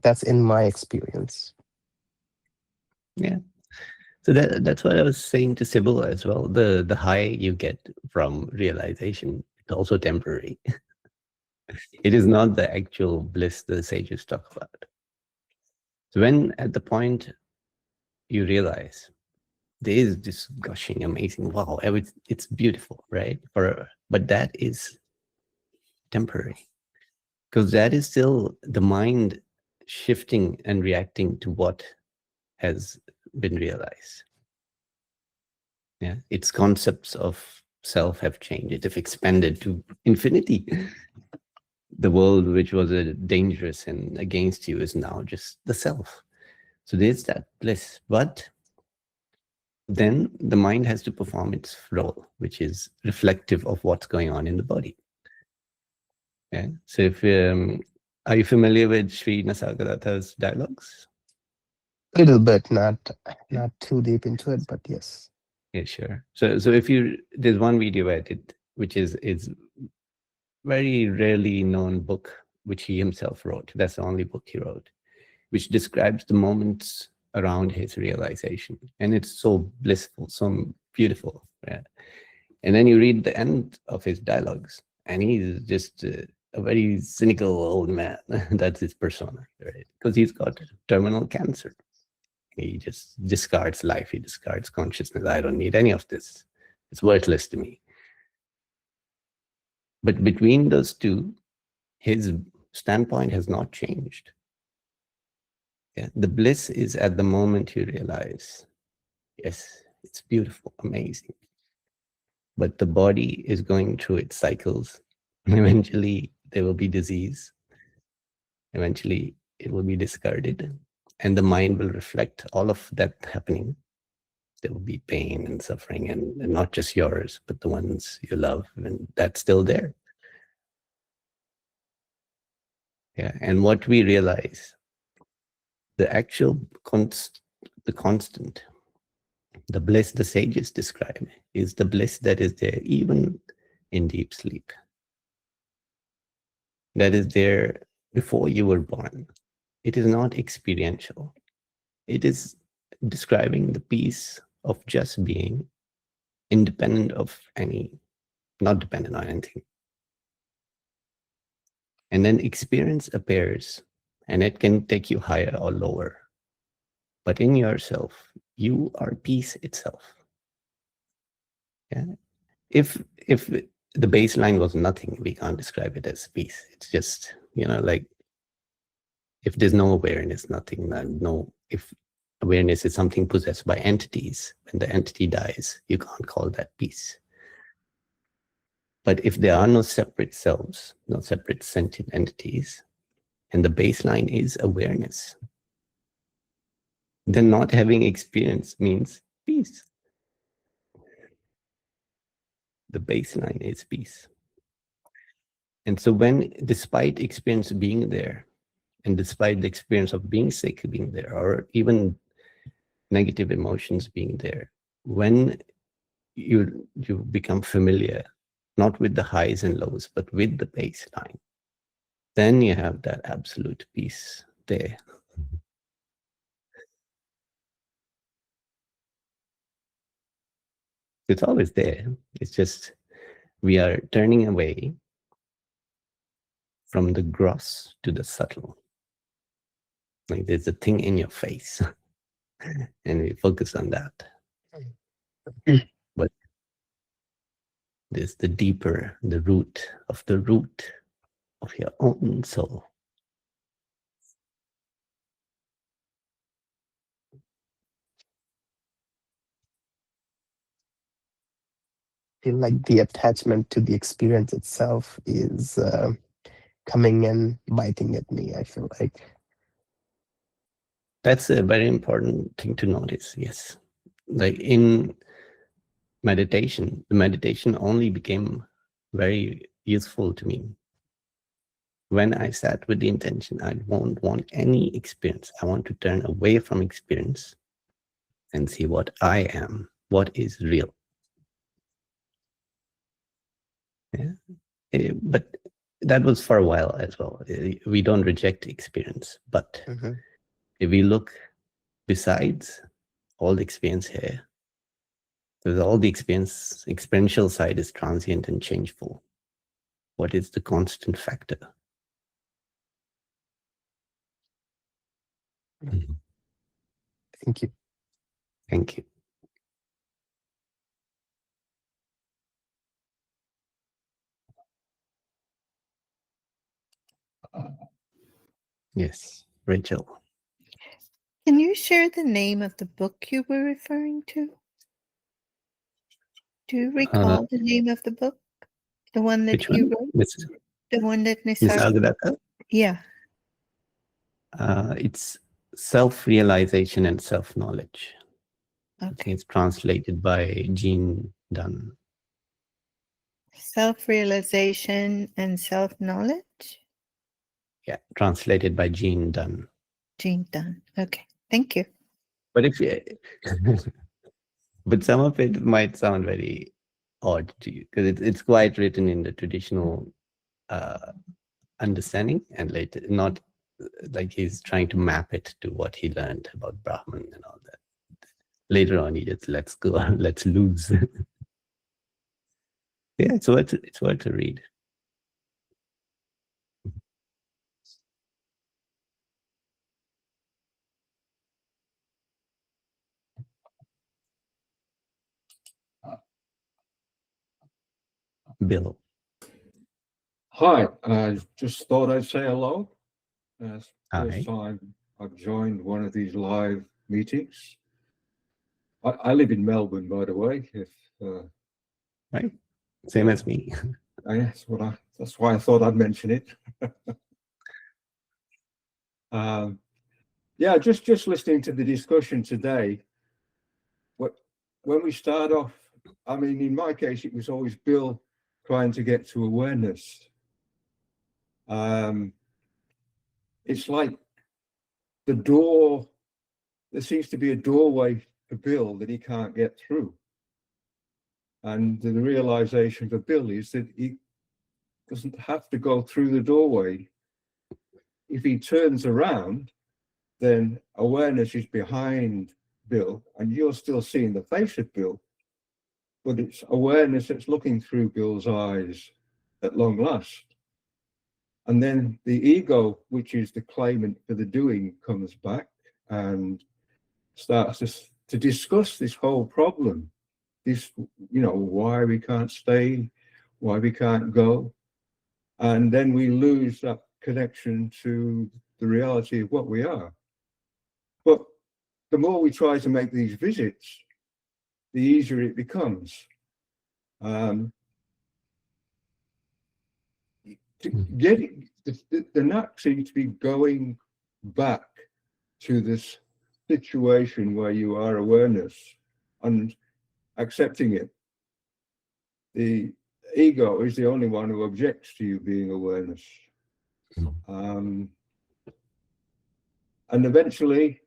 That's in my experience. Yeah. So that's what I was saying to Sybil as well. The high you get from realization is also temporary. It is not the actual bliss the sages talk about. So when at the point you realize there is this gushing, amazing, wow, it's beautiful, right? But that is temporary, because that is still the mind shifting and reacting to what has been realized. Yeah, its concepts of self have changed. It have expanded to infinity. The world which was dangerous and against you is now just the self. So there's that bliss. But then the mind has to perform its role, which is reflective of what's going on in the body. Yeah. So if are you familiar with Sri Nisargadatta's dialogues? A little bit, not too deep into it, but yes. Yeah, sure. So if there's one video I did, which is very rarely known book, which he himself wrote. That's the only book he wrote, which describes the moments around his realization. And it's so blissful, so beautiful. Yeah. And then you read the end of his dialogues, and he's just a very cynical old man. That's his persona, right? Because he's got terminal cancer. He just discards life. He discards consciousness. I don't need any of this. It's worthless to me. But between those two, his standpoint has not changed. Yeah, the bliss is at the moment you realize, yes, it's beautiful, amazing. But the body is going through its cycles. Eventually, there will be disease. Eventually, it will be discarded. And the mind will reflect all of that happening. There will be pain and suffering, and not just yours, but the ones you love, and that's still there. Yeah, and what we realize, the actual the constant, the bliss the sages describe, is the bliss that is there even in deep sleep. That is there before you were born. It is not experiential. It is describing the peace of just being, independent of any, not dependent on anything. And then experience appears, and it can take you higher or lower. But in yourself, you are peace itself. Yeah. If the baseline was nothing, we can't describe it as peace. It's just, like, if there's no awareness, nothing, no, if awareness is something possessed by entities, when the entity dies, you can't call that peace. But if there are no separate selves, no separate sentient entities, and the baseline is awareness, then not having experience means peace. The baseline is peace. And so when, despite experience being there, and despite the experience of being sick being there, or even negative emotions being there, when you become familiar, not with the highs and lows, but with the baseline, then you have that absolute peace there. It's always there. It's just we are turning away from the gross to the subtle. Like there's a thing in your face, and we focus on that. But there's the deeper, the root of your own soul. Feel like the attachment to the experience itself is coming and biting at me, I feel like. That's a very important thing to notice, yes. Like in meditation, the meditation only became very useful to me when I sat with the intention, I won't want any experience. I want to turn away from experience and see what I am, what is real. Yeah. But that was for a while as well. We don't reject experience, but if we look besides all the experience here, because all the experiential side is transient and changeful. What is the constant factor? Thank you. Thank you. Yes, Rachel. Can you share the name of the book you were referring to? Do you recall the name of the book? The one that Which he one? wrote? Miss The one that Nisarg? Agadata? Yeah. It's self-realization and self-knowledge. Okay. It's translated by Jean Dunn. Self-realization and self-knowledge? Yeah, translated by Jean Dunn. Jean Dunn. Okay. Thank you. But if you, but some of it might sound very odd to you because it's quite written in the traditional understanding, and later not like he's trying to map it to what he learned about Brahman and all that. Later on, he just let's go, let's lose. Yeah, it's worth to read. Bill. Hi, I just thought I'd say hello. Hi. First time I've joined one of these live meetings. I live in Melbourne, by the way. Right, same as me. That's why I thought I'd mention it. Yeah, just listening to the discussion today. when we start off, I mean, in my case, it was always Bill trying to get to awareness. It's like the door, there seems to be a doorway for Bill that he can't get through. And the realization for Bill is that he doesn't have to go through the doorway. If he turns around, then awareness is behind Bill, and you're still seeing the face of Bill, but it's awareness that's looking through Bill's eyes at long last. And then the ego, which is the claimant for the doing, comes back and starts to discuss this whole problem. This, you know, why we can't stay, why we can't go. And then we lose that connection to the reality of what we are. But the more we try to make these visits, the easier it becomes. To get the knack seems to be going back to this situation where you are awareness and accepting it. The ego is the only one who objects to you being awareness. And eventually,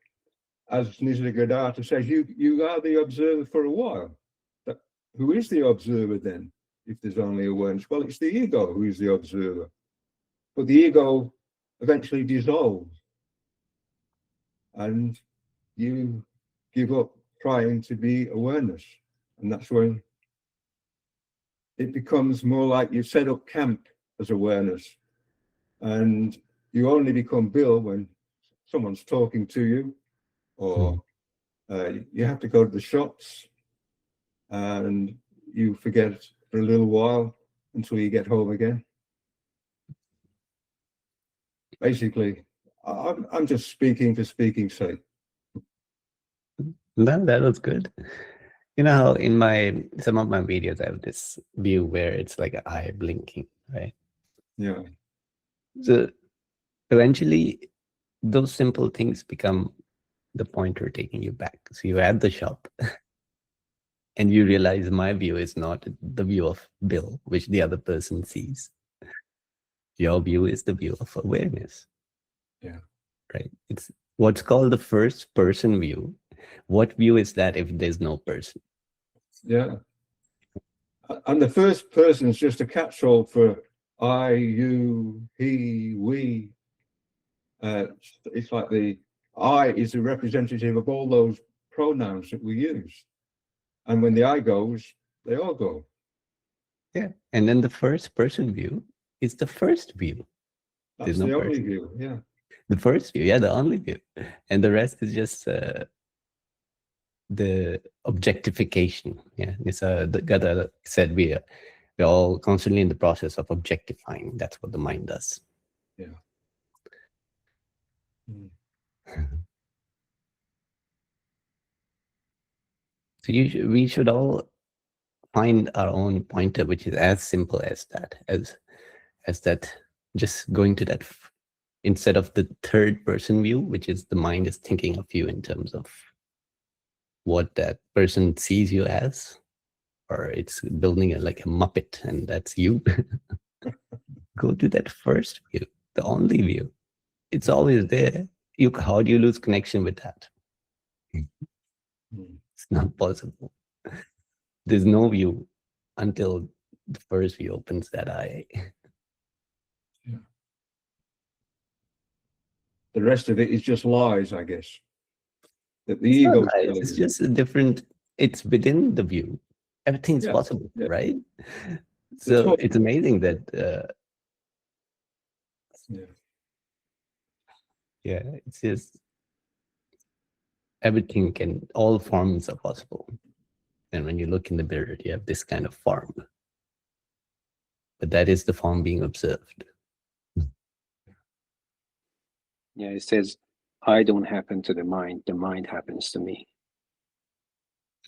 as Nisargadatta says, you are the observer for a while. But who is the observer then, if there's only awareness? Well, it's the ego who is the observer. But the ego eventually dissolves, and you give up trying to be awareness. And that's when it becomes more like you set up camp as awareness, and you only become Bill when someone's talking to you, or you have to go to the shops, and you forget for a little while until you get home again. Basically, I'm just speaking for speaking's sake. That was good. You know how in some of my videos I have this view where it's like an eye blinking, right? Yeah. So eventually those simple things become the pointer taking you back. So you're at the shop and you realize my view is not the view of Bill, which the other person sees. Your view is the view of awareness. Yeah. Right? It's what's called the first person view. What view is that if there's no person? Yeah. And the first person is just a catch-all for I, you, he, we. It's like the I is the representative of all those pronouns that we use. And when the I goes, they all go. Yeah. And then the first person view is the first view. That's There's no the only person. view, yeah. The first view, yeah, the only view. And the rest is just the objectification. Yeah. It's the Gada said we're all constantly in the process of objectifying. That's what the mind does. Yeah. Mm. So we should all find our own pointer, which is as simple as that, as that, just going to that instead of the third person view, which is the mind is thinking of you in terms of what that person sees you as, or it's building like a Muppet and that's you. Go to that first view, the only view. It's always there. How do you lose connection with that? It's not possible. There's no view until the first view opens that eye. Yeah. The rest of it is just lies, I guess. That the ego. It's just a different, it's within the view. Everything's possible, right? So it's amazing that it's just everything all forms are possible. And when you look in the mirror, you have this kind of form. But that is the form being observed. Yeah, it says, I don't happen to the mind happens to me.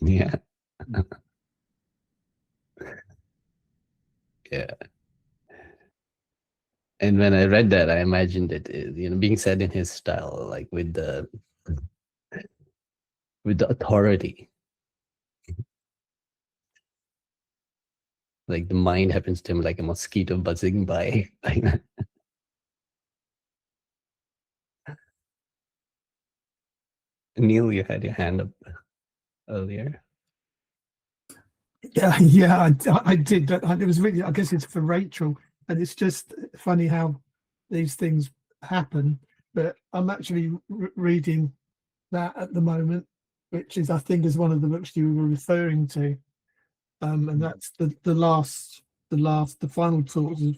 Yeah. Yeah. And when I read that, I imagined it, being said in his style, like with the authority. Like the mind happens to him like a mosquito buzzing by. Like that. Neil, you had your hand up earlier. Yeah, yeah, I did. It was really, I guess it's for Rachel, and it's just funny how these things happen. But I'm actually reading that at the moment, which is, I think, is one of the books you were referring to, and that's the final talks of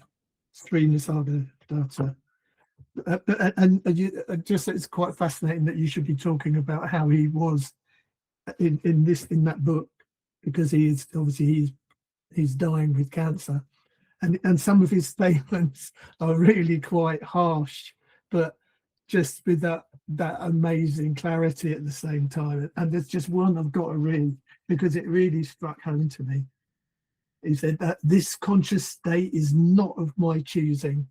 Sri Nisargadatta. And just it's quite fascinating that you should be talking about how he was in that book, because he is obviously he's dying with cancer, and some of his statements are really quite harsh, but just with that amazing clarity at the same time. And there's just one I've got to read because it really struck home to me. He said that this conscious state is not of my choosing.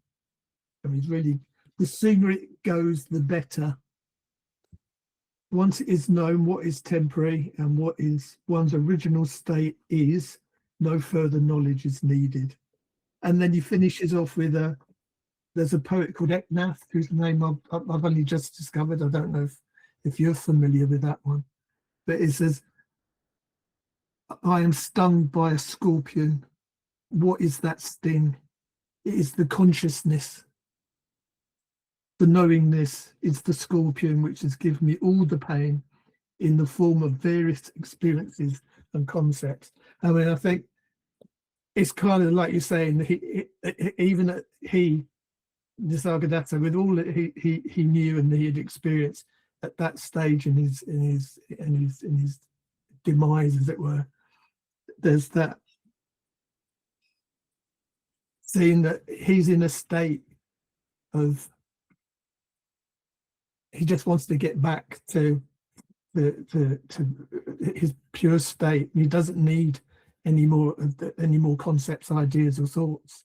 I mean, really, the sooner it goes, the better. Once it is known what is temporary and what is one's original state is, no further knowledge is needed. And then he finishes off with there's a poet called Eknath, whose name I've only just discovered. I don't know if you're familiar with that one. But it says, I am stung by a scorpion. What is that sting? It is the consciousness. The knowingness is the scorpion which has given me all the pain in the form of various experiences and concepts. I mean, I think it's kind of like you're saying, Nisargadatta, with all that he knew and he had experienced at that stage in his demise, as it were, there's that seeing that he's in a state of, he just wants to get back to his pure state. He doesn't need any more concepts, ideas, or thoughts.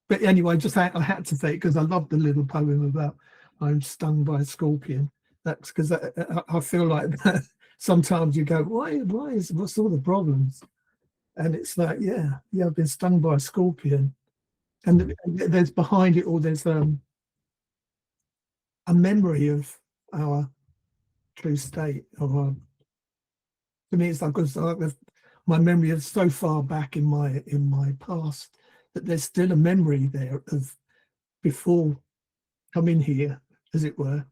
But anyway, I had to say it because I love the little poem about I'm stung by a scorpion. That's because I feel like that sometimes you go, what's all the problems? And it's like, yeah, I've been stung by a scorpion. And there's behind it all, there's a memory of our true state. To me, it's like my memory is so far back in my past that there's still a memory there of before coming here, as it were.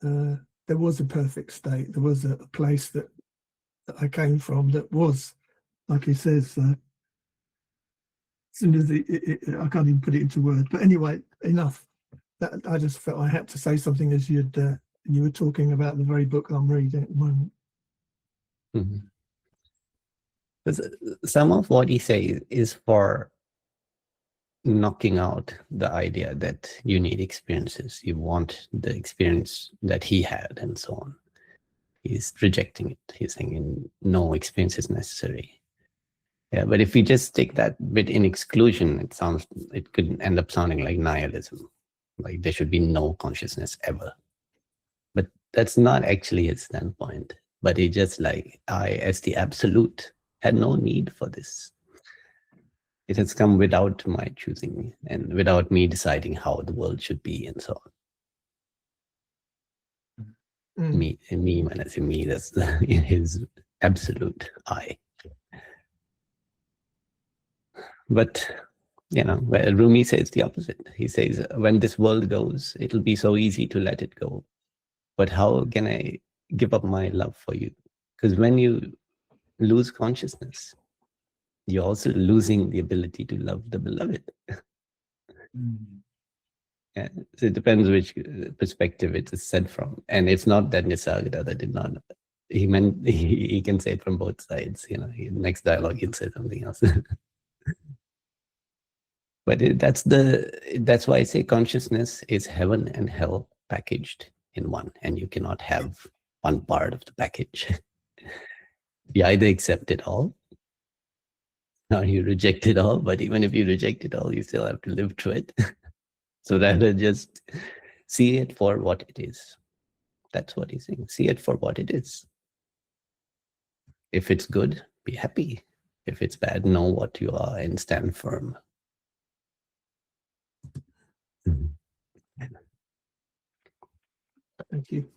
There was a perfect state. There was a place that I came from that was, like he says, as soon as I can't even put it into words. But anyway, enough. That I just felt I had to say something as you were talking about the very book I'm reading at the moment. Mm-hmm. Some of what he says is for knocking out the idea that you need experiences. You want the experience that he had, and so on. He's rejecting it. He's saying no experience is necessary. Yeah, but if we just take that bit in exclusion, it could end up sounding like nihilism. Like there should be no consciousness ever. But that's not actually his standpoint. But he just like, I, as the absolute, had no need for this. It has come without my choosing and without me deciding how the world should be, and so on. Me, when I say me, that's his absolute I. But, Rumi says the opposite. He says, when this world goes, it'll be so easy to let it go. But how can I give up my love for you? Because when you lose consciousness, you're also losing the ability to love the beloved. Yeah, so it depends which perspective it is said from. And it's not that Nisargadatta did not. He meant he can say it from both sides. Next dialogue he'll say something else. But that's why I say consciousness is heaven and hell packaged in one, and you cannot have one part of the package. You either accept it all, or you reject it all. But even if you reject it all, you still have to live through it. So rather just see it for what it is. That's what he's saying. See it for what it is. If it's good, be happy. If it's bad, know what you are and stand firm. Thank you.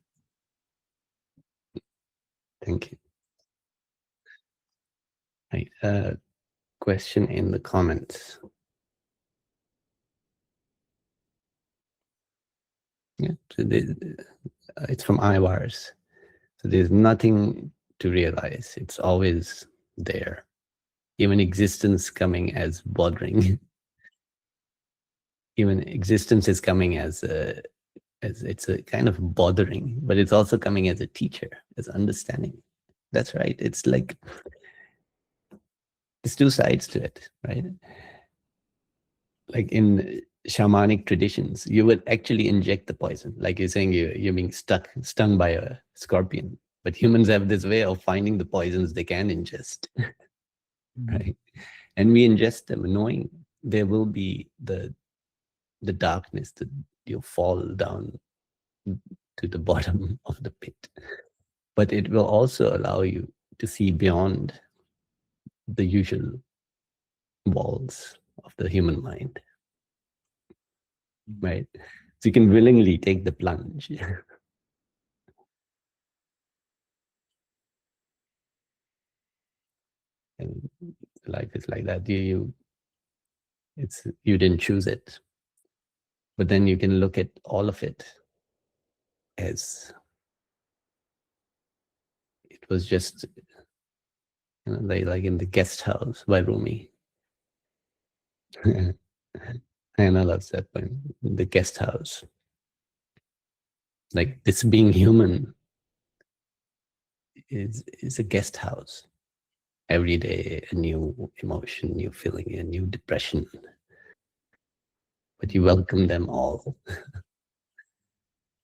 Thank you. Right. Question in the comments. Yeah, so it's from Iwars. So there's nothing to realize. It's always there. Even existence coming as bothering. Even existence is coming as it's a kind of bothering, but it's also coming as a teacher, as understanding. That's right. It's like there's two sides to it, right? Like in shamanic traditions, you would actually inject the poison. Like you're saying, you're being stung by a scorpion. But humans have this way of finding the poisons they can ingest, right? And we ingest them knowing there will be the darkness that you fall down to the bottom of the pit. But it will also allow you to see beyond the usual walls of the human mind, right? So you can willingly take the plunge. And life is like that. You didn't choose it, but then you can look at all of it as it was just, like in the guest house by Rumi. And I love that point. The guest house, like this being human, is a guest house. Every day, a new emotion, new feeling, a new depression. But you welcome them all.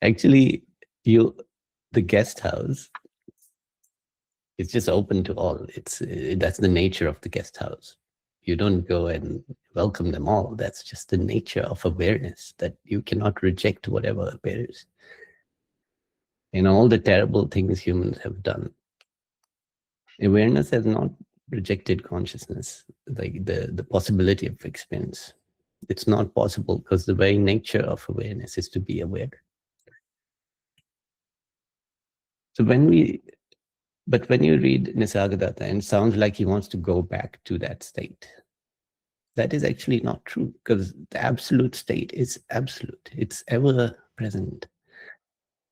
Actually, the guest house, it's just open to all. That's the nature of the guest house. You don't go and welcome them all. That's just the nature of awareness, that you cannot reject whatever appears. In all the terrible things humans have done, awareness has not rejected consciousness, like the possibility of experience. It's not possible because the very nature of awareness is to be aware. So when you read Nisargadatta, and it sounds like he wants to go back to that state, that is actually not true, because the absolute state is absolute. It's ever present.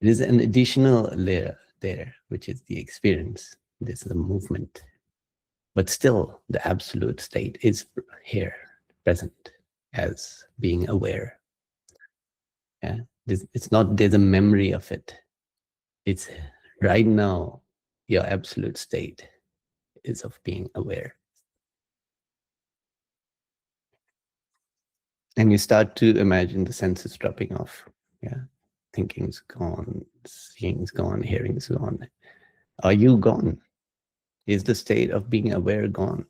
It is an additional layer there, which is the experience. This is the movement. But still, the absolute state is here, present, as being aware. Yeah, it's not there's a memory of it. It's right now, your absolute state is of being aware. And you start to imagine the senses dropping off. Yeah, thinking's gone, seeing's gone, hearing's gone. Are you gone? Is the state of being aware gone?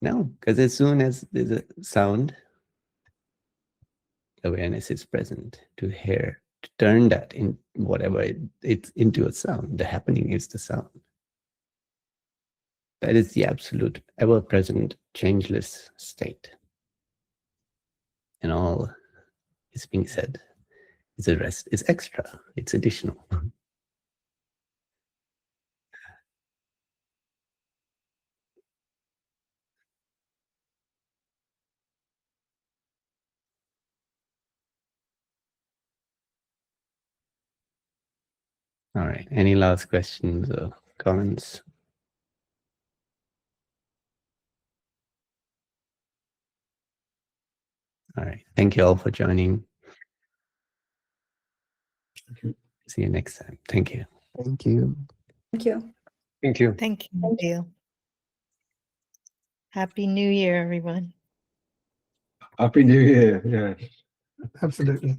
No, because as soon as there's a sound, awareness is present to hear, to turn that in whatever it's into a sound. The happening is the sound. That is the absolute, ever-present, changeless state. And all is being said is the rest, is extra, it's additional. All right, any last questions or comments? All right, thank you all for joining. Thank you. See you next time. Thank you. Thank you. Thank you. Thank you. Thank you, Nabil. Happy New Year, everyone. Happy New Year. Yeah. Absolutely.